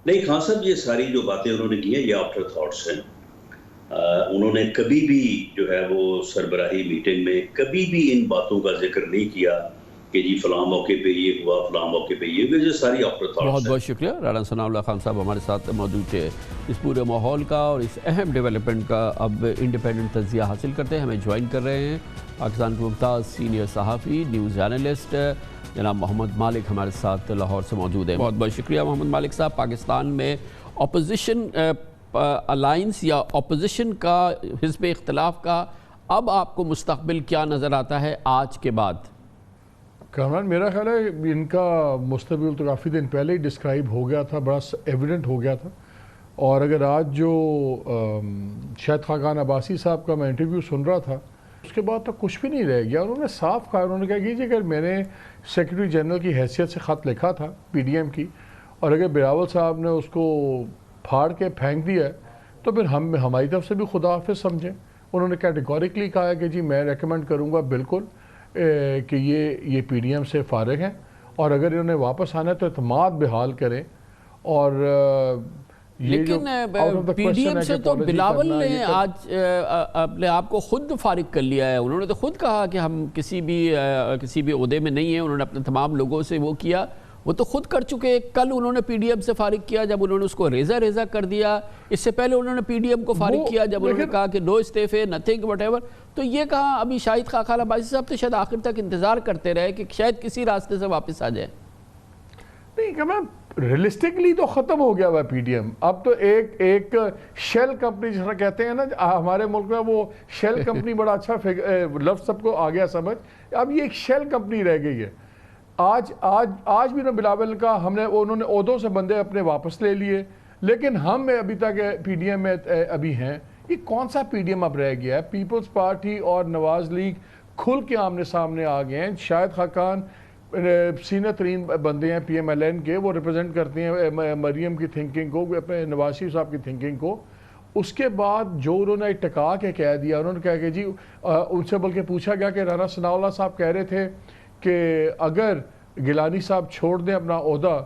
نہیں خان صاحب، یہ ساری جو باتیں انہوں نے کی ہیں یہ آفٹر تھاٹس ہیں. انہوں نے کبھی بھی جو ہے وہ سربراہی میٹنگ میں کبھی بھی ان باتوں کا ذکر نہیں کیا کہ جی فلاں موقع پہ یہ ہوا، فلاں موقع پہ یہ ہوا. یہ ساری آفٹر تھاٹس ہیں. بہت بہت شکریہ رانا ثناء اللہ خان صاحب ہمارے ساتھ موجود تھے. اس پورے ماحول کا اور اس اہم ڈیولپمنٹ کا اب انڈیپینڈنٹ تجزیہ حاصل کرتے ہیں. ہمیں جوائن کر رہے ہیں پاکستان کے ممتاز سینئر صحافی نیوز اینالسٹ جناب محمد مالک ہمارے ساتھ لاہور سے موجود ہیں. بہت بہت شکریہ محمد مالک صاحب. پاکستان میں اپوزیشن الائنس یا اپوزیشن کا حزب اختلاف کا اب آپ کو مستقبل کیا نظر آتا ہے آج کے بعد؟ کامران، میرا خیال ہے ان کا مستقبل تو کافی دن پہلے ہی ڈسکرائب ہو گیا تھا، بڑا ایویڈنٹ ہو گیا تھا. اور اگر آج جو شاہد خاقان عباسی صاحب کا میں انٹرویو سن رہا تھا اس کے بعد تو کچھ بھی نہیں رہ گیا. انہوں نے صاف کہا، انہوں نے کہا کہ اگر میں نے سیکرٹری جنرل کی حیثیت سے خط لکھا تھا پی ڈی ایم کی اور اگر بلاول صاحب نے اس کو پھاڑ کے پھینک دیا ہے تو پھر ہماری طرف سے بھی خدا حافظ سمجھیں. انہوں نے کیٹیگوریکلی کہا ہے کہ جی میں ریکمینڈ کروں گا بالکل کہ یہ پی ڈی ایم سے فارغ ہیں، اور اگر انہوں نے واپس آنا ہے تو اعتماد بحال کریں. اور لیکن پی ڈی ایم سے تو بلاول نے آج اپنے آپ کو خود فارغ کر لیا ہے. انہوں نے تو خود کہا کہ ہم کسی بھی عہدے میں نہیں ہیں. انہوں نے اپنے تمام لوگوں سے وہ کیا، وہ تو خود کر چکے. کل انہوں نے پی ڈی ایم سے فارغ کیا جب انہوں نے اس کو ریزہ کر دیا. اس سے پہلے انہوں نے پی ڈی ایم کو فارغ کیا جب انہوں نے کہا کہ نو استعفے، نتھنگ وٹ ایور. تو یہ کہا ابھی شاہد خاقان عباسی صاحب تو شاید آخر تک انتظار کرتے رہے کہ شاید کسی راستے سے واپس آ جائے. نہیں کہ ریئلسٹکلی تو ختم ہو گیا ہوا پی ڈی ایم. اب تو ایک شیل کمپنی جس طرح کہتے ہیں نا ہمارے ملک میں، وہ شیل کمپنی بڑا اچھا لفظ سب کو آ گیا سمجھ. اب یہ ایک شیل کمپنی رہ گئی ہے. آج بھی بلاول کا انہوں نے عہدوں سے بندے اپنے واپس لے لیے، لیکن ہم ابھی تک پی ڈی ایم میں ابھی ہیں. یہ کون سا پی ڈی ایم اب رہ گیا ہے؟ پیپلز پارٹی اور نواز لیگ کھل کے آمنے سامنے آ گئے ہیں. شاہد خاقان سینئر ترین بندے ہیں پی ایم ایل این کے، وہ ریپرزینٹ کرتے ہیں مریم کی تھنکنگ کو، نواز شریف صاحب کی تھنکنگ کو. اس کے بعد جو انہوں نے ٹکا کے کہہ دیا، انہوں نے کہا کہ جی ان سے بلکہ پوچھا گیا کہ رانا ثناء اللہ صاحب کہہ رہے تھے کہ اگر گیلانی صاحب چھوڑ دیں اپنا عہدہ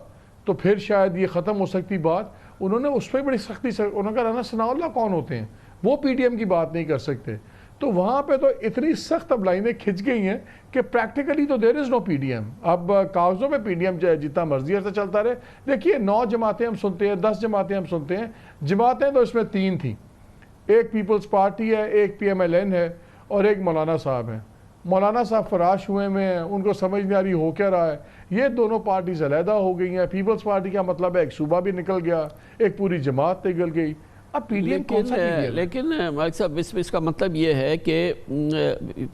تو پھر شاید یہ ختم ہو سکتی بات. انہوں نے اس پہ بڑی سختی سے انہوں نے کہا رانا ثناء اللہ کون ہوتے ہیں، وہ پی ڈی ایم کی بات نہیں کر سکتے. تو وہاں پہ تو اتنی سخت اب لائنیں کھنچ گئی ہیں کہ پریکٹیکلی تو دیر از نو پی ڈی ایم. اب کاغذوں پہ پی ڈی ایم جتنا مرضی عرصہ چلتا رہے. دیکھیے 9 جماعتیں ہم سنتے ہیں, 10 جماعتیں ہم سنتے ہیں. جماعتیں تو اس میں 3 تھیں, ایک پیپلز پارٹی ہے, ایک پی ایم ایل این ہے, اور ایک مولانا صاحب ہیں. مولانا صاحب فراش ہوئے میں, ان کو سمجھ نہیں آ رہی ہو کیا رہا ہے. یہ دونوں پارٹیز علیحدہ ہو گئی ہیں. پیپلز پارٹی کا مطلب ہے ایک صوبہ بھی نکل گیا, ایک پوری جماعت نکل گئی. اب پی ڈی ایم کون سا پی ڈی ایم؟ لیکن مالک صاحب اس کا مطلب یہ ہے کہ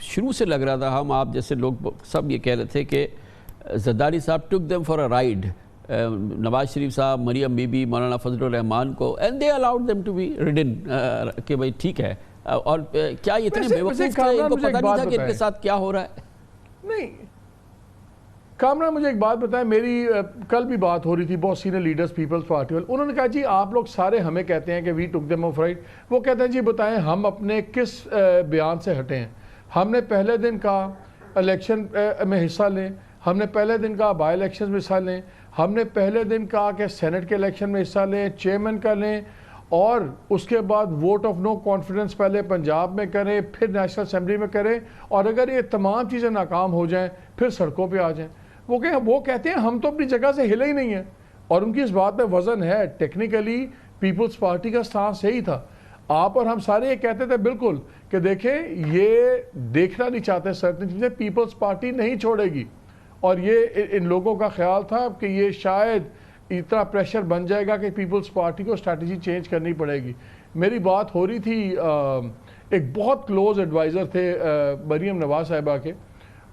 شروع سے لگ رہا تھا, ہم آپ جیسے لوگ سب یہ کہہ رہے تھے کہ Zardari sahab took them for a ride, Nawaz Sharif sahab, Maryam bibi, Maulana Fazal ur Rehman کو, and they allowed them to be ridden, کہ بھائی ٹھیک ہے. اور کیا یہ اتنے بے وقوف تھے, ان کو پتہ نہیں تھا کہ ان کے ساتھ کیا ہو رہا ہے؟ نہیں کامران, مجھے ایک بات بتائیں. میری کل بھی بات ہو رہی تھی بہت سینئر لیڈرز پیپلز پارٹی والے, انہوں نے کہا جی آپ لوگ سارے ہمیں کہتے ہیں کہ وی ٹک دیم آف رائٹ. وہ کہتے ہیں جی بتائیں ہم اپنے کس بیان سے ہٹے ہیں؟ ہم نے پہلے دن کہا الیکشن میں حصہ لیں, ہم نے پہلے دن کہا بائی الیکشن میں حصہ لیں, ہم نے پہلے دن کہا کہ سینٹ کے الیکشن میں حصہ لیں, چیئرمین کا لیں, اور اس کے بعد ووٹ آف نو کانفیڈنس پہلے پنجاب میں کریں, پھر نیشنل اسمبلی میں کریں, اور اگر یہ تمام چیزیں ناکام ہو جائیں پھر سڑکوں پہ آ جائیں. وہ کہتے ہیں ہم تو اپنی جگہ سے ہلے ہی نہیں ہیں, اور ان کی اس بات میں وزن ہے. ٹیکنیکلی پیپلز پارٹی کا سٹانس یہی تھا. آپ اور ہم سارے یہ کہتے تھے بالکل کہ دیکھیں یہ دیکھنا نہیں چاہتے سرٹن چیزیں, پیپلز پارٹی نہیں چھوڑے گی. اور یہ ان لوگوں کا خیال تھا کہ یہ شاید اتنا پریشر بن جائے گا کہ پیپلز پارٹی کو اسٹریٹجی چینج کرنی پڑے گی. میری بات ہو رہی تھی, ایک بہت کلوز ایڈوائزر تھے مریم نواز صاحبہ کے,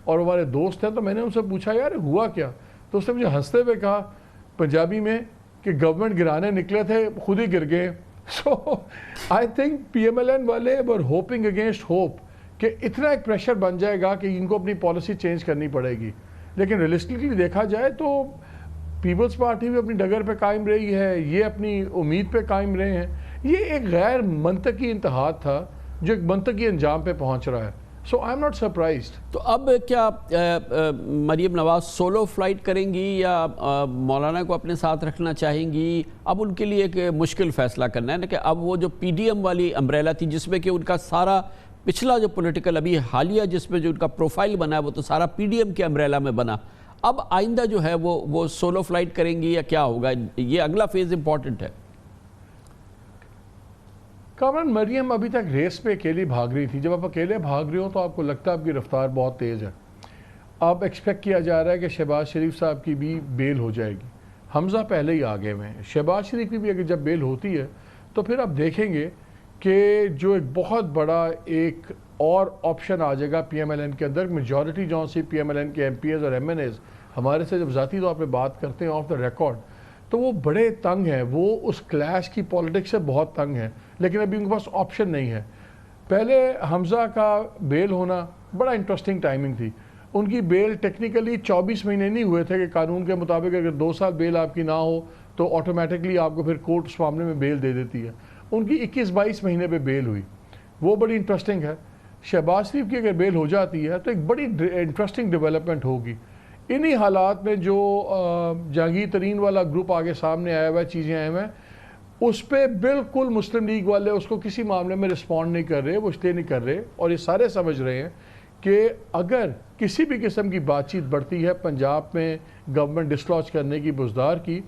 اور ہمارے دوست ہیں, تو میں نے ان سے پوچھا یار ہوا کیا؟ تو اس نے مجھے ہنستے ہوئے کہا پنجابی میں کہ گورنمنٹ گرانے نکلے تھے, خود ہی گر گئے. So I think P M L N والے ور ہوپنگ اگینسٹ ہوپ کہ اتنا ایک پریشر بن جائے گا کہ ان کو اپنی پالیسی چینج کرنی پڑے گی. لیکن ریئلسٹکلی دیکھا جائے تو پیپلز پارٹی بھی اپنی ڈگر پہ قائم رہی ہے, یہ اپنی امید پہ قائم رہے ہیں. یہ ایک غیر منطقی انتہا تھا جو ایک منطقی انجام پہ پہنچ رہا ہے. سو آئی ایم ناٹ سرپرائزڈ. تو اب کیا مریم نواز سولو فلائٹ کریں گی یا مولانا کو اپنے ساتھ رکھنا چاہیں گی؟ اب ان کے لیے ایک مشکل فیصلہ کرنا ہے نا, کہ اب وہ جو پی ڈی ایم والی امبریلا تھی جس میں کہ ان کا سارا پچھلا جو پولیٹیکل ابھی حالیہ جس میں جو ان کا پروفائل بنا ہے وہ تو سارا پی ڈی ایم کے امبریلا میں بنا. اب آئندہ جو ہے وہ سولو فلائٹ کریں گی یا کیا ہوگا؟ یہ اگلا فیز امپورٹنٹ ہے. کامران, مریم ابھی تک ریس پہ اکیلی بھاگ رہی تھی. جب آپ اکیلے بھاگ رہے ہو تو آپ کو لگتا ہے آپ کی رفتار بہت تیز ہے. اب ایکسپیکٹ کیا جا رہا ہے کہ شہباز شریف صاحب کی بھی بیل ہو جائے گی. حمزہ پہلے ہی آگے میں, شہباز شریف کی بھی اگر جب بیل ہوتی ہے تو پھر آپ دیکھیں گے کہ جو ایک بہت بڑا ایک اور آپشن آ جائے گا پی ایم ایل این کے اندر. میجورٹی جو سی پی ایم ایل این کے ایم پی ایز اور ایم این ایز ہمارے سے جب ذاتی طور پہ بات کرتے ہیں آف دا ریکارڈ, تو وہ بڑے تنگ ہیں, وہ اس کلیش کی پالیٹکس سے بہت تنگ ہیں. لیکن ابھی ان کے پاس آپشن نہیں ہے. پہلے حمزہ کا بیل ہونا بڑا انٹرسٹنگ ٹائمنگ تھی. ان کی بیل ٹیکنیکلی 24 مہینے نہیں ہوئے تھے کہ قانون کے مطابق اگر 2 سال بیل آپ کی نہ ہو تو آٹومیٹکلی آپ کو پھر کورٹ اس معاملے میں بیل دے دیتی ہے. ان کی 21-22 مہینے پہ بیل ہوئی, وہ بڑی انٹرسٹنگ ہے. شہباز شریف کی اگر بیل ہو جاتی ہے تو ایک بڑی انٹرسٹنگ ڈیولپمنٹ ہوگی. انہی حالات میں جو جہانگیر ترین والا گروپ آگے سامنے آیا ہوا ہے, چیزیں آئے ہوئے ہیں, اس پہ بالکل مسلم لیگ والے اس کو کسی معاملے میں رسپونڈ نہیں کر رہے, وہ اسٹے نہیں کر رہے. اور یہ سارے سمجھ رہے ہیں کہ اگر کسی بھی قسم کی بات چیت بڑھتی ہے پنجاب میں گورنمنٹ ڈسلوج کرنے کی, بزدار کی,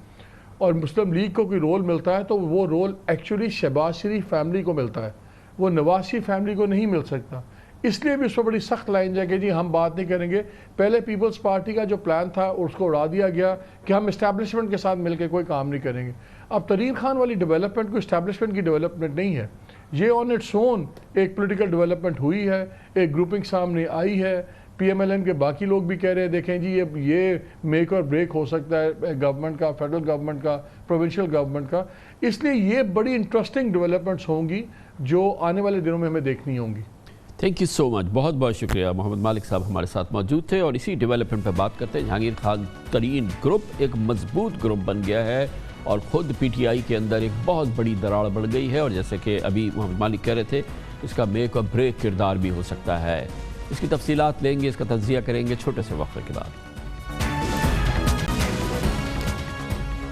اور مسلم لیگ کو کوئی رول ملتا ہے تو وہ رول ایکچولی شہباز شریف فیملی کو ملتا ہے, وہ نواز شریف فیملی کو نہیں مل سکتا. اس لیے بھی اس پر بڑی سخت لائن جائے کہ جی ہم بات نہیں کریں گے. پہلے پیپلز پارٹی کا جو پلان تھا اس کو اڑا دیا گیا کہ ہم اسٹیبلشمنٹ کے ساتھ مل کے کوئی کام نہیں کریں گے. اب ترین خان والی ڈیولپمنٹ کو اسٹیبلشمنٹ کی ڈیولپمنٹ نہیں ہے, یہ آن اٹس اون ایک پولیٹیکل ڈیولپمنٹ ہوئی ہے, ایک گروپنگ سامنے آئی ہے. پی ایم ایل این کے باقی لوگ بھی کہہ رہے ہیں دیکھیں جی یہ میک اور بریک ہو سکتا ہے گورنمنٹ کا, فیڈرل گورنمنٹ کا, پروونشل گورنمنٹ کا. اس لیے یہ بڑی انٹرسٹنگ ڈیولپمنٹس ہوں گی جو آنے والے دنوں میں ہمیں دیکھنی ہوں گی. تھینک یو سو مچ, بہت بہت شکریہ. محمد مالک صاحب ہمارے ساتھ موجود تھے اور اسی ڈیولپمنٹ پہ بات کرتے ہیں. جہانگیر خان ترین گروپ ایک مضبوط گروپ بن گیا ہے اور خود پی ٹی آئی کے اندر ایک بہت بڑی دراڑ بڑھ گئی ہے, اور جیسے کہ ابھی محمد مالک کہہ رہے تھے اس کا میک اور بریک کردار بھی ہو سکتا ہے. اس کی تفصیلات لیں گے, اس کا تجزیہ کریں گے چھوٹے سے وقفے کے بعد.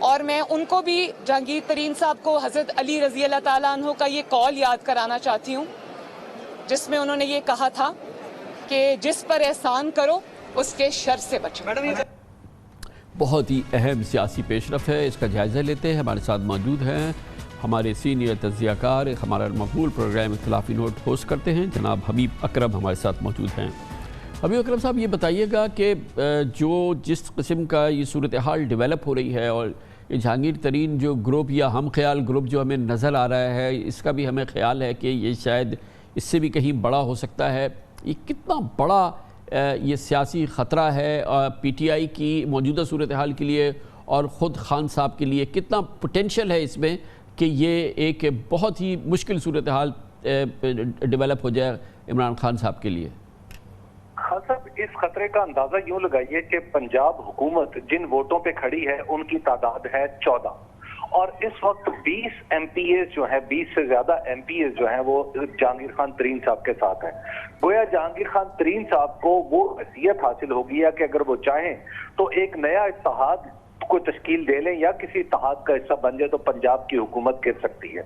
اور میں ان کو بھی جہانگیر ترین صاحب کو حضرت علی رضی اللہ تعالیٰ عنہ کا یہ قول یاد کرانا چاہتی ہوں جس میں انہوں نے یہ کہا تھا کہ جس پر احسان کرو اس کے شر سے بچو۔ بہت ہی اہم سیاسی پیش رفت ہے، اس کا جائزہ لیتے ہیں۔ ہمارے ساتھ موجود ہیں ہمارے سینئر تجزیہ کار، ہمارا مقبول پروگرام اختلافی نوٹ ہوسٹ کرتے ہیں جناب حبیب اکرم ہمارے ساتھ موجود ہیں۔ حبیب اکرم صاحب یہ بتائیے گا کہ جس قسم کا یہ صورتحال ڈیولپ ہو رہی ہے اور یہ جہانگیر ترین جو گروپ یا ہم خیال گروپ جو ہمیں نظر آ رہا ہے، اس کا بھی ہمیں خیال ہے کہ یہ شاید اس سے بھی کہیں بڑا ہو سکتا ہے، یہ کتنا بڑا یہ سیاسی خطرہ ہے پی ٹی آئی کی موجودہ صورتحال کے لیے اور خود خان صاحب کے لیے کتنا پوٹینشیل ہے اس میں کہ یہ ایک بہت ہی مشکل صورتحال ڈیولپ ہو جائے عمران خان صاحب کے لیے؟ خان صاحب اس خطرے کا اندازہ یوں لگائیے کہ پنجاب حکومت جن ووٹوں پہ کھڑی ہے ان کی تعداد ہے 14 اور اس وقت 20 ایم پی ایز جو ہیں 20 سے زیادہ ایم پی ایز جو ہیں وہ جہانگیر خان ترین صاحب کے ساتھ ہیں۔ گویا جہانگیر خان ترین صاحب کو وہ حیثیت حاصل ہو گئی ہے کہ اگر وہ چاہیں تو ایک نیا اتحاد کو تشکیل دے لیں یا کسی اتحاد کا حصہ بن جائے تو پنجاب کی حکومت گر سکتی ہے۔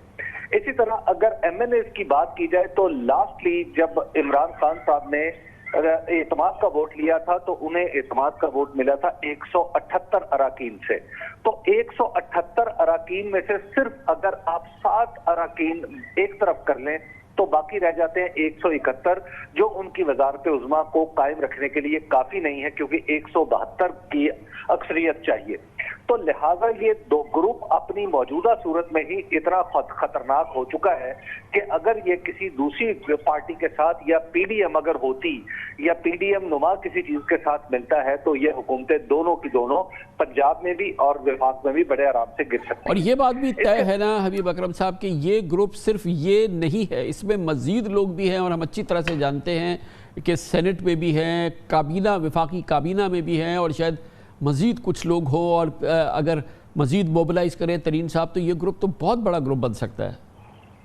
اسی طرح اگر ایم این ایز کی بات کی جائے تو لاسٹلی جب عمران خان صاحب نے اعتماد کا ووٹ لیا تھا تو انہیں اعتماد کا ووٹ ملا تھا 178 اراکین سے، تو 178 اراکین میں سے صرف اگر آپ 7 اراکین ایک طرف کر لیں تو باقی رہ جاتے ہیں 171 جو ان کی وزارت عظمیٰ کو قائم رکھنے کے لیے کافی نہیں ہے کیونکہ 172 کی اکثریت چاہیے۔ تو لہٰذا یہ دو گروپ اپنی موجودہ صورت میں ہی اتنا خطرناک ہو چکا ہے کہ اگر یہ کسی دوسری پارٹی کے ساتھ یا پی ڈی ایم اگر ہوتی یا پی ڈی ایم نما کسی چیز کے ساتھ ملتا ہے تو یہ حکومتیں دونوں کی دونوں پنجاب میں بھی اور وفاق میں بھی بڑے آرام سے گر سکتی ہیں۔ اور یہ بات بھی طے ہے نا حبیب اکرم صاحب کہ یہ گروپ صرف یہ نہیں ہے، اس میں مزید لوگ بھی ہیں اور ہم اچھی طرح سے جانتے ہیں کہ سینٹ میں بھی ہیں، کابینہ وفاقی کابینہ میں بھی ہیں اور شاید مزید کچھ لوگ ہو اور اگر مزید موبلائز کریں ترین صاحب تو یہ گروپ تو بہت بڑا گروپ بن سکتا ہے۔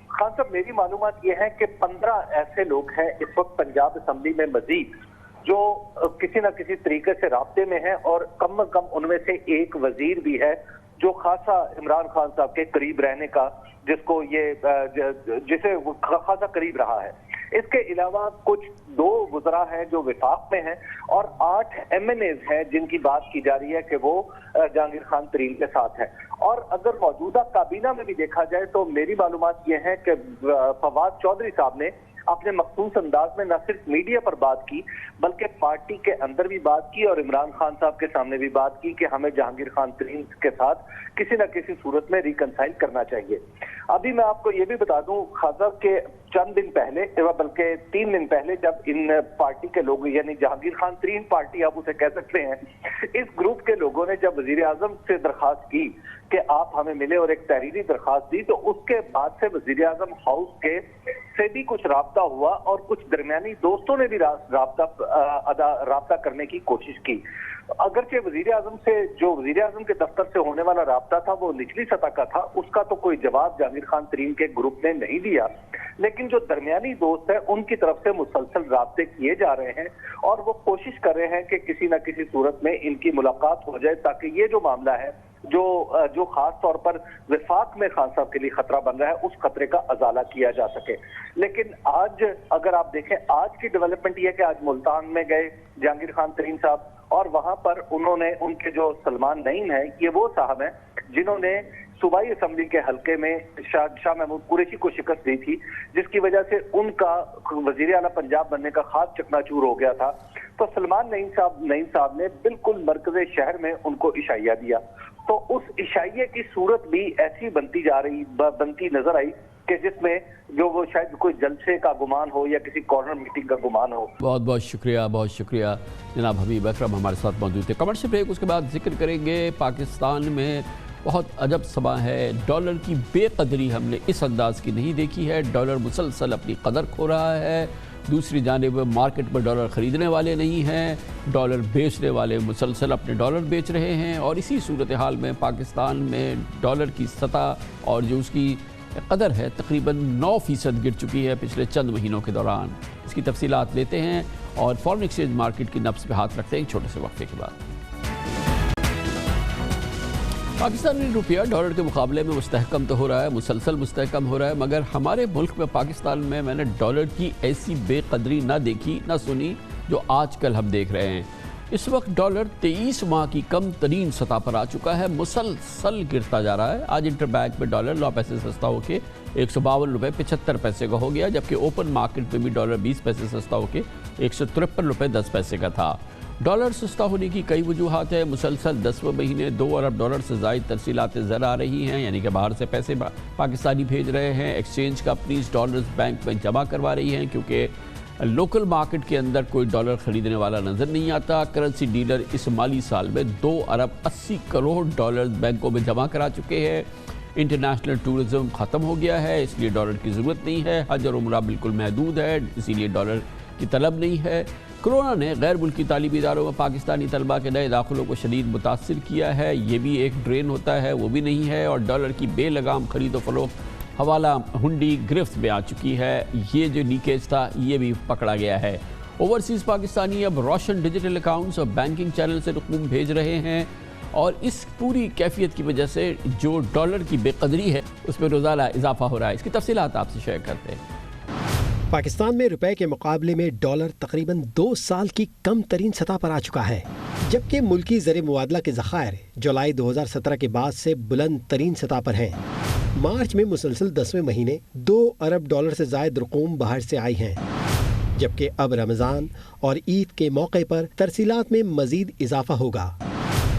خان صاحب میری معلومات یہ ہے کہ 15 ایسے لوگ ہیں اس وقت پنجاب اسمبلی میں مزید جو کسی نہ کسی طریقے سے رابطے میں ہیں اور کم از کم ان میں سے ایک وزیر بھی ہے جو خاصا عمران خان صاحب کے قریب رہنے کا جسے خاصا قریب رہا ہے۔ اس کے علاوہ کچھ 2 وزراء ہیں جو وفاق میں ہیں اور 8 ایم این ایز ہیں جن کی بات کی جا رہی ہے کہ وہ جہانگیر خان ترین کے ساتھ ہیں۔ اور اگر موجودہ کابینہ میں بھی دیکھا جائے تو میری معلومات یہ ہے کہ فواد چودھری صاحب نے اپنے مخصوص انداز میں نہ صرف میڈیا پر بات کی بلکہ پارٹی کے اندر بھی بات کی اور عمران خان صاحب کے سامنے بھی بات کی کہ ہمیں جہانگیر خان ترین کے ساتھ کسی نہ کسی صورت میں ریکنسائل کرنا چاہیے۔ ابھی میں آپ کو یہ بھی بتا دوں خاصا کہ چند دن پہلے بلکہ 3 دن پہلے جب ان پارٹی کے لوگ یعنی جہانگیر خان ترین پارٹی آپ اسے کہہ سکتے ہیں اس گروپ کے لوگوں نے جب وزیر اعظم سے درخواست کی کہ آپ ہمیں ملے اور ایک تحریری درخواست دی تو اس کے بعد سے وزیر اعظم ہاؤس کے سے بھی کچھ رابطہ ہوا اور کچھ درمیانی دوستوں نے بھی رابطہ کرنے کی کوشش کی۔ اگرچہ وزیر اعظم سے جو وزیر اعظم کے دفتر سے ہونے والا رابطہ تھا وہ نچلی سطح کا تھا، اس کا تو کوئی جواب جہانگیر خان ترین کے گروپ نے نہیں دیا، لیکن جو درمیانی دوست ہیں ان کی طرف سے مسلسل رابطے کیے جا رہے ہیں اور وہ کوشش کر رہے ہیں کہ کسی نہ کسی صورت میں ان کی ملاقات ہو جائے تاکہ یہ جو معاملہ ہے جو خاص طور پر وفاق میں خان صاحب کے لیے خطرہ بن رہا ہے اس خطرے کا ازالہ کیا جا سکے۔ لیکن آج اگر آپ دیکھیں آج کی ڈیولپمنٹ یہ ہے کہ آج ملتان میں گئے جہانگیر خان ترین صاحب اور وہاں پر انہوں نے ان کے جو سلمان نعیم ہیں یہ وہ صاحب ہیں جنہوں نے صوبائی اسمبلی کے حلقے میں شاہ محمود قریشی کو شکست دی تھی جس کی وجہ سے ان کا وزیر اعلیٰ پنجاب بننے کا خواب چکنا چور ہو گیا تھا۔ تو سلمان نعیم صاحب نے بالکل مرکز شہر میں ان کو عشائیہ دیا تو اس عشائیے کی صورت بھی ایسی بنتی نظر آئی کہ جس میں جو وہ شاید کوئی جلسے کا گمان ہو یا کسی کارنر میٹنگ کا گمان ہو۔ بہت شکریہ جناب حبیب اکرم ہمارے ساتھ موجود تھے۔ کمرشل بریک اس کے بعد ذکر کریں گے پاکستان میں بہت عجب سما ہے، ڈالر کی بے قدری ہم نے اس انداز کی نہیں دیکھی ہے، ڈالر مسلسل اپنی قدر کھو رہا ہے، دوسری جانب مارکیٹ میں ڈالر خریدنے والے نہیں ہیں، ڈالر بیچنے والے مسلسل اپنے ڈالر بیچ رہے ہیں اور اسی صورتحال میں پاکستان میں ڈالر کی سطح اور جو اس کی قدر ہے تقریباً 9% گر چکی ہے پچھلے چند مہینوں کے دوران۔ اس کی تفصیلات لیتے ہیں اور فارن ایکسچینج مارکیٹ کی نبض پہ ہاتھ رکھتے ہیں ایک چھوٹے سے وقفے کے بعد۔ پاکستانی روپیہ ڈالر کے مقابلے میں مستحکم تو ہو رہا ہے، مسلسل مستحکم ہو رہا ہے، مگر ہمارے ملک میں پاکستان میں نے ڈالر کی ایسی بے قدری نہ دیکھی نہ سنی جو آج کل ہم دیکھ رہے ہیں۔ اس وقت ڈالر 23 ماہ کی کم ترین سطح پر آ چکا ہے، مسلسل گرتا جا رہا ہے۔ آج انٹر بینک میں ڈالر 9 پیسے سستا ہو کے 152 روپے 75 پیسے کا ہو گیا، جبکہ اوپن مارکیٹ میں بھی ڈالر 20 پیسے سستا ہو کے 153 روپے 10 پیسے کا تھا۔ ڈالر سستا ہونے کی کئی وجوہات ہیں۔ مسلسل 10ویں مہینے 2 ارب ڈالر سے زائد ترسیلات زر آ رہی ہیں، یعنی کہ باہر سے پیسے پاکستانی بھیج رہے ہیں۔ ایکسچینج کمپنیز ڈالرز بینک میں جمع کروا رہی ہیں کیونکہ لوکل مارکیٹ کے اندر کوئی ڈالر خریدنے والا نظر نہیں آتا۔ کرنسی ڈیلر اس مالی سال میں 2 ارب 80 کروڑ ڈالر بینکوں میں جمع کرا چکے ہیں۔ انٹرنیشنل ٹورزم ختم ہو گیا ہے، اس لیے ڈالر کی ضرورت نہیں ہے۔ حج اور عمرہ بالکل محدود ہے، اسی لیے ڈالر کی طلب نہیں ہے۔ کرونا نے غیر ملکی تعلیمی اداروں میں پاکستانی طلبہ کے نئے داخلوں کو شدید متاثر کیا ہے، یہ بھی ایک ڈرین ہوتا ہے، وہ بھی نہیں ہے۔ اور ڈالر کی بے لگام خرید و فروخت حوالہ ہنڈی گرفت میں آ چکی ہے، یہ جو لیکیج تھا یہ بھی پکڑا گیا ہے۔ اوورسیز پاکستانی اب روشن ڈیجیٹل اکاؤنٹس اور بینکنگ چینل سے رقوم بھیج رہے ہیں، اور اس پوری کیفیت کی وجہ سے جو ڈالر کی بے قدری ہے اس میں روزانہ اضافہ ہو رہا ہے۔ اس کی تفصیلات آپ سے شیئر کرتے ہیں۔ پاکستان میں روپے کے مقابلے میں ڈالر تقریباً 2 سال کی کم ترین سطح پر آ چکا ہے، جبکہ ملکی زر مبادلہ کے ذخائر جولائی 2017 کے بعد سے بلند ترین سطح پر ہیں۔ مارچ میں مسلسل 10ویں مہینے 2 ارب ڈالر سے زائد رقوم باہر سے آئی ہیں، جبکہ اب رمضان اور عید کے موقع پر ترسیلات میں مزید اضافہ ہوگا۔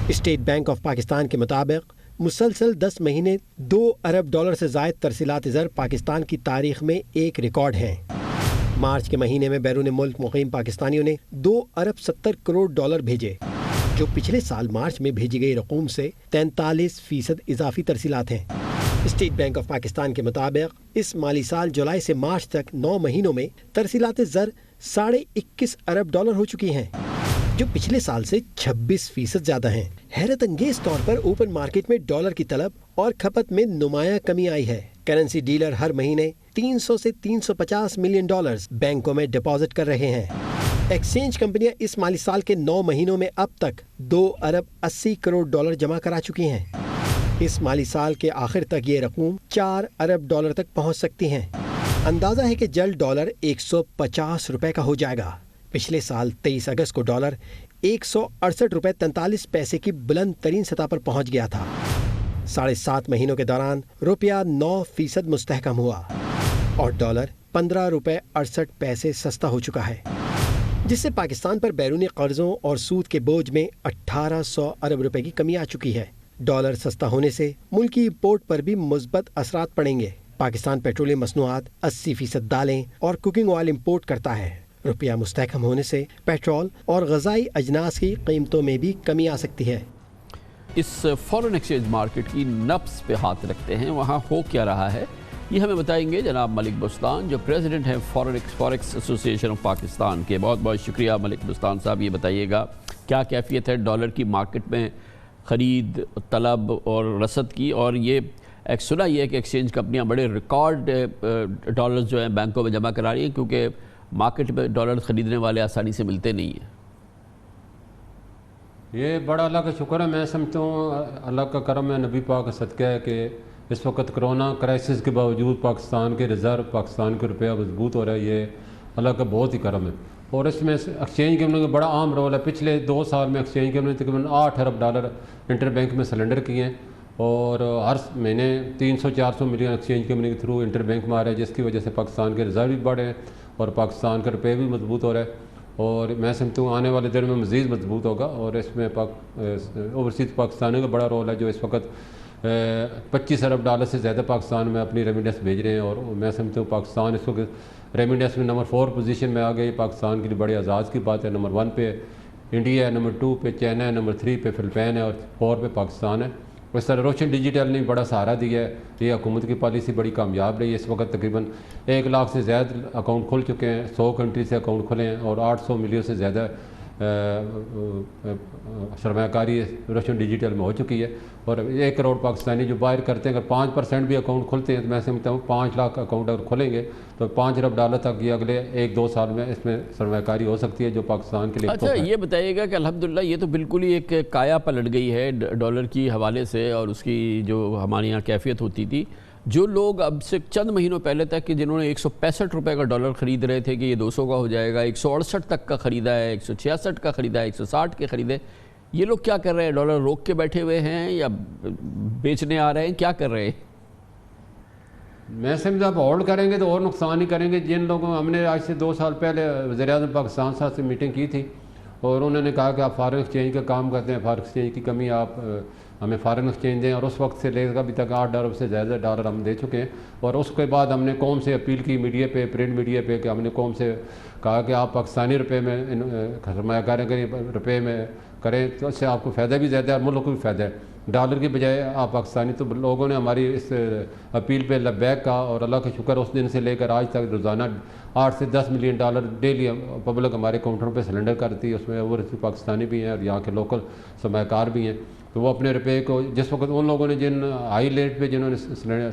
اسٹیٹ بینک آف پاکستان کے مطابق مسلسل 10 مہینے 2 ارب ڈالر سے زائد ترسیلات زر پاکستان کی تاریخ میں ایک ریکارڈ ہیں۔ مارچ کے مہینے میں بیرون ملک مقیم پاکستانیوں نے 2 ارب 70 کروڑ ڈالر بھیجے، جو پچھلے سال مارچ میں بھیجی گئی رقوم سے 43% اضافی ترسیلات ہیں۔ اسٹیٹ بینک آف پاکستان کے مطابق اس مالی سال جولائی سے مارچ تک 9 مہینوں میں ترسیلات زر 21.5 ارب ڈالر ہو چکی ہیں، جو پچھلے سال سے 26% زیادہ ہیں۔ حیرت انگیز طور پر اوپن مارکیٹ میں ڈالر کی طلب اور کھپت میں نمایاں کمی آئی ہے۔ کرنسی ڈیلر ہر مہینے 300 سے 350 ملین ڈالرز بینکوں میں ڈپازٹ کر رہے ہیں۔ ایکسچینج کمپنیاں اس مالی سال کے 9 مہینوں میں اب تک 2 ارب 80 کروڑ ڈالر جمع کرا چکی ہیں۔ اس مالی سال کے آخر تک یہ رقوم 4 ارب ڈالر تک پہنچ سکتی ہیں۔ اندازہ ہے کہ جلد ڈالر 150 روپے کا ہو جائے گا۔ پچھلے سال 23 اگست کو ڈالر 168 روپے 43 پیسے کی بلند ترین سطح پر پہنچ گیا تھا۔ 7.5 مہینوں کے دوران روپیہ 9% مستحکم ہوا اور ڈالر 15 روپے 68 پیسے سستا ہو چکا ہے، جس سے پاکستان پر بیرونی قرضوں اور سود کے بوجھ میں 1800 ارب روپے کی کمی آ چکی ہے۔ ڈالر سستا ہونے سے ملکی امپورٹ پر بھی مثبت اثرات پڑیں گے۔ پاکستان پیٹرولیم مصنوعات 80% دالیں اور کوکنگ آئل امپورٹ کرتا ہے۔ روپیہ مستحکم ہونے سے پیٹرول اور غذائی اجناس کی قیمتوں میں بھی کمی آ سکتی ہے۔ اس فورن ایکسچینج مارکیٹ کی نبض پہ ہاتھ رکھتے ہیں، وہاں ہو کیا رہا ہے یہ ہمیں بتائیں گے جناب ملک بستان، جو پریزیڈنٹ ہیں فوریکس ایسوسی ایشن آف پاکستان کے۔ بہت بہت شکریہ ملک بستان صاحب۔ یہ بتائیے گا کیا کیفیت ہے ڈالر کی مارکیٹ میں خرید طلب اور رسد کی، اور یہ ایک سنا یہ ہے کہ ایکسچینج کمپنیاں بڑے ریکارڈ ڈالرز جو ہیں بینکوں میں جمع کرا رہی ہیں، کیونکہ مارکیٹ میں ڈالر خریدنے والے آسانی سے ملتے نہیں ہیں۔ یہ بڑا اللہ کا شکر ہے، میں سمجھتا ہوں اللہ کا کرم ہے، نبی پاک کا صدقہ ہے کہ اس وقت کرونا کرائسس کے باوجود پاکستان کے ریزرو، پاکستان کے روپیہ مضبوط ہو رہا ہے، یہ اللہ کا بہت ہی کرم ہے۔ اور اس میں ایکسچینج کمپنیوں کا بڑا عام رول ہے۔ پچھلے 2 سال میں ایکسچینج کمپنی نے تقریباً 8 ارب ڈالر انٹر بینک میں سلنڈر کیے ہیں، اور ہر مہینے 300-400 ملین ایکسچینج کمپنی کے تھرو انٹر بینک میں آ رہا ہے، جس کی وجہ سے پاکستان کے ریزرو بھی بڑھے ہیں اور پاکستان کا روپیہ بھی مضبوط ہو رہا ہے، اور میں سمجھتا ہوں آنے والے دن میں مزید مضبوط ہوگا۔ اور اس میں اوورسیز پاکستانیوں کا بڑا رول ہے، جو اس وقت 25 ارب ڈالر سے زیادہ پاکستان میں اپنی ریمیڈنس بھیج رہے ہیں، اور میں سمجھتا ہوں پاکستان اس وقت ریمیڈنس میں نمبر 4 پوزیشن میں آ گئی۔ پاکستان کے لیے بڑے اعزاز کی بات ہے۔ نمبر 1 پہ انڈیا ہے، نمبر 2 پہ چائنا ہے، نمبر 3 پہ فلپائن ہے، اور 4 پہ پاکستان ہے۔ اس طرح روشن ڈیجیٹل نے بڑا سہارا دیا ہے، یہ حکومت کی پالیسی بڑی کامیاب رہی ہے۔ اس وقت تقریباً 1 لاکھ سے زیادہ اکاؤنٹ کھل چکے ہیں، 100 کنٹری سے اکاؤنٹ کھلے ہیں، اور 800 ملین سے زیادہ سرمایہ کاری روشن ڈیجیٹل میں ہو چکی ہے، اور 1 کروڑ پاکستانی جو باہر کرتے ہیں، اگر 5% بھی اکاؤنٹ کھلتے ہیں تو میں سمجھتا ہوں 5 لاکھ اکاؤنٹ اگر کھولیں گے تو $5 ارب تک یہ اگلے 1-2 سال میں اس میں سرمایہ کاری ہو سکتی ہے، جو پاکستان کے لیے اچھا یہ بتائیے گا کہ الحمدللہ یہ تو بالکل ہی ایک کایا پلٹ گئی ہے ڈالر کی حوالے سے، اور اس کی جو ہمارے یہاں کیفیت ہوتی تھی، جو لوگ اب سے چند مہینوں پہلے تک کہ جنہوں نے 165 روپے کا ڈالر خرید رہے تھے کہ یہ 200 کا ہو جائے گا، 168 تک کا خریدا ہے، 166 کا خریدا ہے، 160 کے خریدے، یہ لوگ کیا کر رہے ہیں؟ ڈالر روک کے بیٹھے ہوئے ہیں یا بیچنے آ رہے ہیں؟ کیا کر رہے ہیں؟ میں سمجھا آپ ہولڈ کریں گے تو اور نقصان ہی کریں گے. جن لوگوں ہم نے آج سے 2 سال پہلے وزیر اعظم پاکستان صاحب سے میٹنگ کی تھی اور انہوں نے کہا کہ آپ فارن ایکسچینج کا کام کرتے ہیں, فارن ایکسچینج کی کمی آپ ہمیں فارن ایکسچینج دیں, اور اس وقت سے لے کر ابھی تک 8 ارب سے زیادہ ڈالر ہم دے چکے ہیں. اور اس کے بعد ہم نے قوم سے اپیل کی میڈیا پہ, پرنٹ میڈیا پہ, کہ ہم نے قوم سے کہا کہ آپ پاکستانی روپے میں سرمایہ کاری کریں, روپے میں کریں تو اس سے آپ کو فائدہ بھی زیادہ ہے اور ملک کو بھی فائدہ ہے, ڈالر کی بجائے آپ پاکستانی. تو لوگوں نے ہماری اس اپیل پہ لبیک کہا, اور اللہ کا شکر اس دن سے لے کر آج تک روزانہ 8 سے 10 ملین ڈالر ڈیلی پبلک ہمارے کاؤنٹروں پہ سلنڈر کرتی ہے. اس میں اوور پاکستانی بھی ہیں اور یہاں کے لوکل سرمایہ کار بھی ہیں. تو وہ اپنے روپے کو جس وقت ان لوگوں نے جن ہائی ریٹ پہ جنہوں نے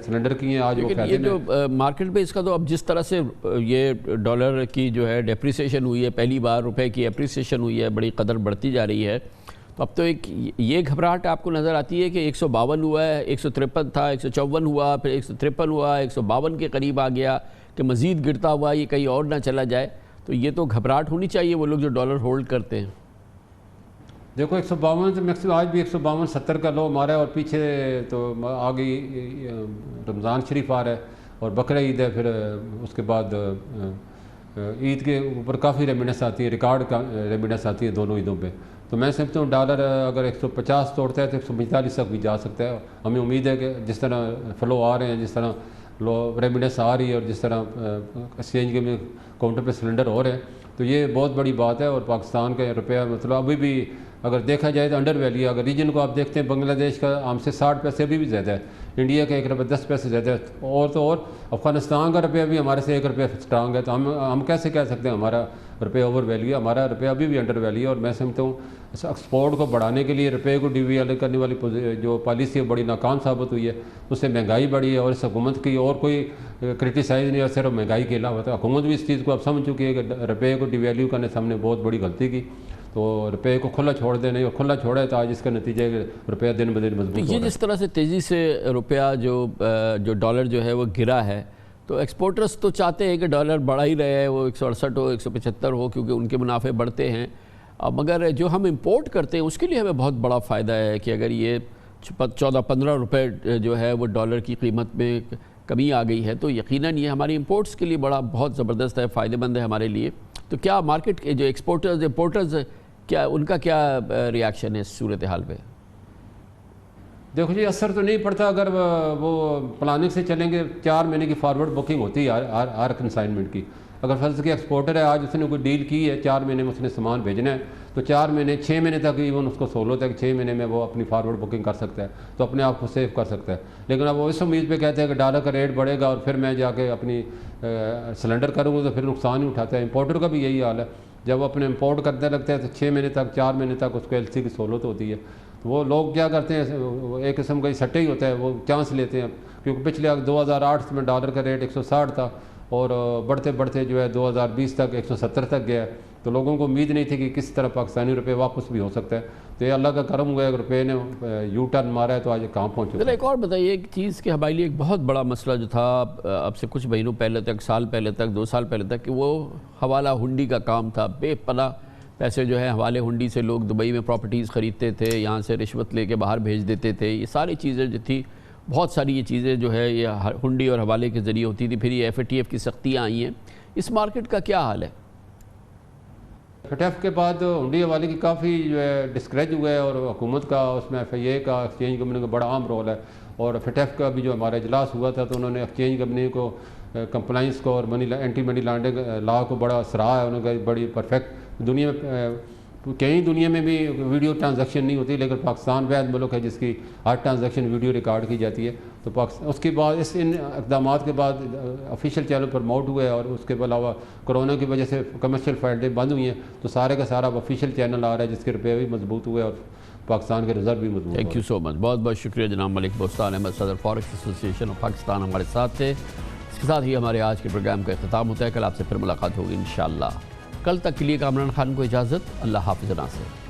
سلنڈر کیے ہیں آج وہ یہ جو مارکیٹ پہ اس کا تو اب جس طرح سے یہ ڈالر کی جو ہے ڈیپریسیشن ہوئی ہے, پہلی بار روپے کی اپریسیشن ہوئی ہے, بڑی قدر بڑھتی جا رہی ہے, تو اب تو ایک یہ گھبراہٹ آپ کو نظر آتی ہے کہ 152 ہوا ہے, 153 تھا, 154 ہوا, پھر 153 ہوا, 152 کے قریب آ گیا کہ مزید گرتا ہوا یہ کہیں اور نہ چلا جائے. تو یہ تو گھبراہٹ ہونی چاہیے وہ لوگ جو ڈالر ہولڈ کرتے ہیں. دیکھو 152 سے میکسیمم آج بھی 152-70 کا لو مارا ہے, اور پیچھے تو آگے رمضان شریف آ رہا ہے اور بقرہ عید ہے, پھر اس کے بعد عید کے اوپر کافی ریمیڈنس آتی ہے, ریکارڈ کا ریمیڈنس آتی ہے دونوں عیدوں پہ. تو میں سمجھتا ہوں ڈالر اگر 150 توڑتا ہے تو 145 تک بھی جا سکتا ہے. ہمیں امید ہے کہ جس طرح فلو آ رہے ہیں, جس طرح ریمیڈنس آ رہی ہے, اور جس طرح ایکسچینج کے میں کاؤنٹر پہ سلنڈر ہو رہے ہیں, تو یہ بہت بڑی بات ہے. اور پاکستان کا روپیہ مطلب ابھی بھی اگر دیکھا جائے تو انڈر ویلیو. اگر ریجن کو آپ دیکھتے ہیں بنگلہ دیش کا ہم سے 60 پیسے ابھی بھی زیادہ ہے, انڈیا کا 1 روپیہ 10 پیسے زیادہ ہے, اور تو اور افغانستان کا روپیہ بھی ہمارے سے 1 روپیہ اسٹرانگ ہے. تو ہم کیسے کہہ سکتے ہیں ہمارا روپیہ اوور ویلیو ہے؟ ہمارا روپیہ ابھی بھی انڈر ویلیو ہے. اور میں سمجھتا ہوں ایکسپورٹ کو بڑھانے کے لیے روپے کو ڈی وی ایل کرنے والی جو پالیسی ہے بڑی ناکام ثابت ہوئی ہے. اس سے مہنگائی بڑھی ہے, اور اس حکومت کی اور کوئی کرٹیسائز نہیں ہے, صرف مہنگائی کے علاوہ. تو حکومت بھی اس چیز کو اب سمجھ چکی ہے کہ روپے کو ڈی ویلیو کرنے سے ہم نے بہت بڑی غلطی کی. تو روپے کو کھلا چھوڑ دے, نہیں اور کھلا چھوڑے تو آج اس کا نتیجہ ہے کہ روپیہ دن بدن مضبوط ہو رہا ہے. یہ جس طرح سے تیزی سے روپیہ جو ڈالر جو ہے وہ گرا ہے, تو ایکسپورٹرز تو چاہتے ہیں کہ ڈالر بڑھا ہی رہے, وہ 168 ہو, 175 ہو, کیونکہ ان کے منافع بڑھتے ہیں. مگر جو ہم امپورٹ کرتے ہیں اس کے لیے ہمیں بہت بڑا فائدہ ہے کہ اگر یہ 14-15 روپے جو ہے وہ ڈالر کی قیمت میں کمی آ گئی ہے, تو یقیناً یہ ہماری امپورٹس کے لیے بہت زبردست ہے, فائدہ مند ہے ہمارے لیے. تو کیا مارکیٹ کے جو ایکسپورٹرز امپورٹرز کیا ان کا کیا ریاکشن ہے اس صورتحال پہ؟ دیکھو جی اثر تو نہیں پڑتا اگر وہ پلاننگ سے چلیں گے. 4 مہینے کی فارورڈ بکنگ ہوتی ہے ہر کنسائنمنٹ کی. اگر فرض کی ایکسپورٹر ہے, آج اس نے کوئی ڈیل کی ہے, 4 مہینے میں اس نے سامان بھیجنا ہے, تو 4 مہینے 6 مہینے تک ایون اس کو سہولت ہے کہ 6 مہینے میں وہ اپنی فارورڈ بکنگ کر سکتا ہے, تو اپنے آپ کو سیو کر سکتا ہے. لیکن اب وہ اس امید پہ کہتے ہیں کہ ڈالر کا ریٹ بڑھے گا اور پھر میں جا کے اپنی سلنڈر کروں گا, تو پھر نقصان ہی اٹھاتا ہے. امپورٹر کا بھی یہی حال ہے, جب وہ اپنے امپورٹ کرتے لگتے ہیں تو 6 مہینے تک 4 مہینے تک اس کو ایل سی کی سہولت ہوتی ہے. تو وہ لوگ کیا کرتے ہیں, ایک قسم کا سٹے ہی ہوتا ہے, وہ چانس لیتے ہیں. کیونکہ پچھلے 2008 میں ڈالر کا ریٹ 160 تھا, اور بڑھتے بڑھتے جو ہے 2020 تک 170 تک گیا. تو لوگوں کو امید نہیں تھی کہ کس طرح پاکستانی روپے واپس بھی ہو سکتا ہے. تو یہ اللہ کا کرم ہوا ہے کہ روپے نے یو ٹرن مارا ہے, تو آج کہاں پہنچے. ذرا ایک اور بتائیے ایک چیز کہ ہمارے لیے ایک بہت بڑا مسئلہ جو تھا اب سے کچھ مہینوں پہلے تک, سال پہلے تک, 2 سال پہلے تک, کہ وہ حوالہ ہنڈی کا کام تھا. بے پناہ پیسے جو ہے حوالے ہنڈی سے لوگ دبئی میں پراپرٹیز خریدتے تھے, یہاں سے رشوت لے کے باہر بھیج دیتے تھے. یہ ساری چیزیں جو تھی, بہت ساری یہ چیزیں جو ہے یہ ہنڈی اور حوالے کے ذریعے ہوتی تھی. پھر یہ ایف اے ٹی ایف کی سختیاں آئی ہیں. اس مارکیٹ کا کیا حال ہے؟ ایف اے ٹی ایف کے بعد ہنڈی حوالے کی کافی جو ہے ڈسکریج ہوا ہے, اور حکومت کا اس میں ایف آئی اے کا ایکسچینج کمپنی کا بڑا اہم رول ہے. اور ایف اے ٹی ایف کا بھی جو ہمارا اجلاس ہوا تھا, تو انہوں نے ایکسچینج کمپنی کو کمپلائنس کو اور اینٹی منی لانڈرنگ لا کو بڑا سراہا ہے. انہوں نے بڑی پرفیکٹ دنیا میں کہیں دنیا میں بھی ویڈیو ٹرانزیکشن نہیں ہوتی، لیکن پاکستان واحد ملک ہے جس کی ہر ٹرانزیکشن ویڈیو ریکارڈ کی جاتی ہے. تو اس کے بعد ان اقدامات کے بعد آفیشیل چینل پروموٹ ہوئے، اور اس کے علاوہ کرونا کی وجہ سے کمرشل فائلیں بند ہوئی ہیں، تو سارے کا سارا آفیشیل چینل آ رہا ہے جس کے روپے بھی مضبوط ہوئے اور پاکستان کے ریزرو بھی مضبوط ہوئے. تھینک یو سو مچ، بہت بہت شکریہ جناب ملک بوستان احمد، صدر فارکس ایسوسی ایشن آف پاکستان ہمارے ساتھ تھے. اس کے ساتھ ہی ہمارے آج کے پروگرام کا اختتام ہوتا ہے. کل آپ سے پھر ملاقات ہوگی انشاءاللہ. کل تک کے لیے کامران خان کو اجازت. اللہ حافظ ناصر.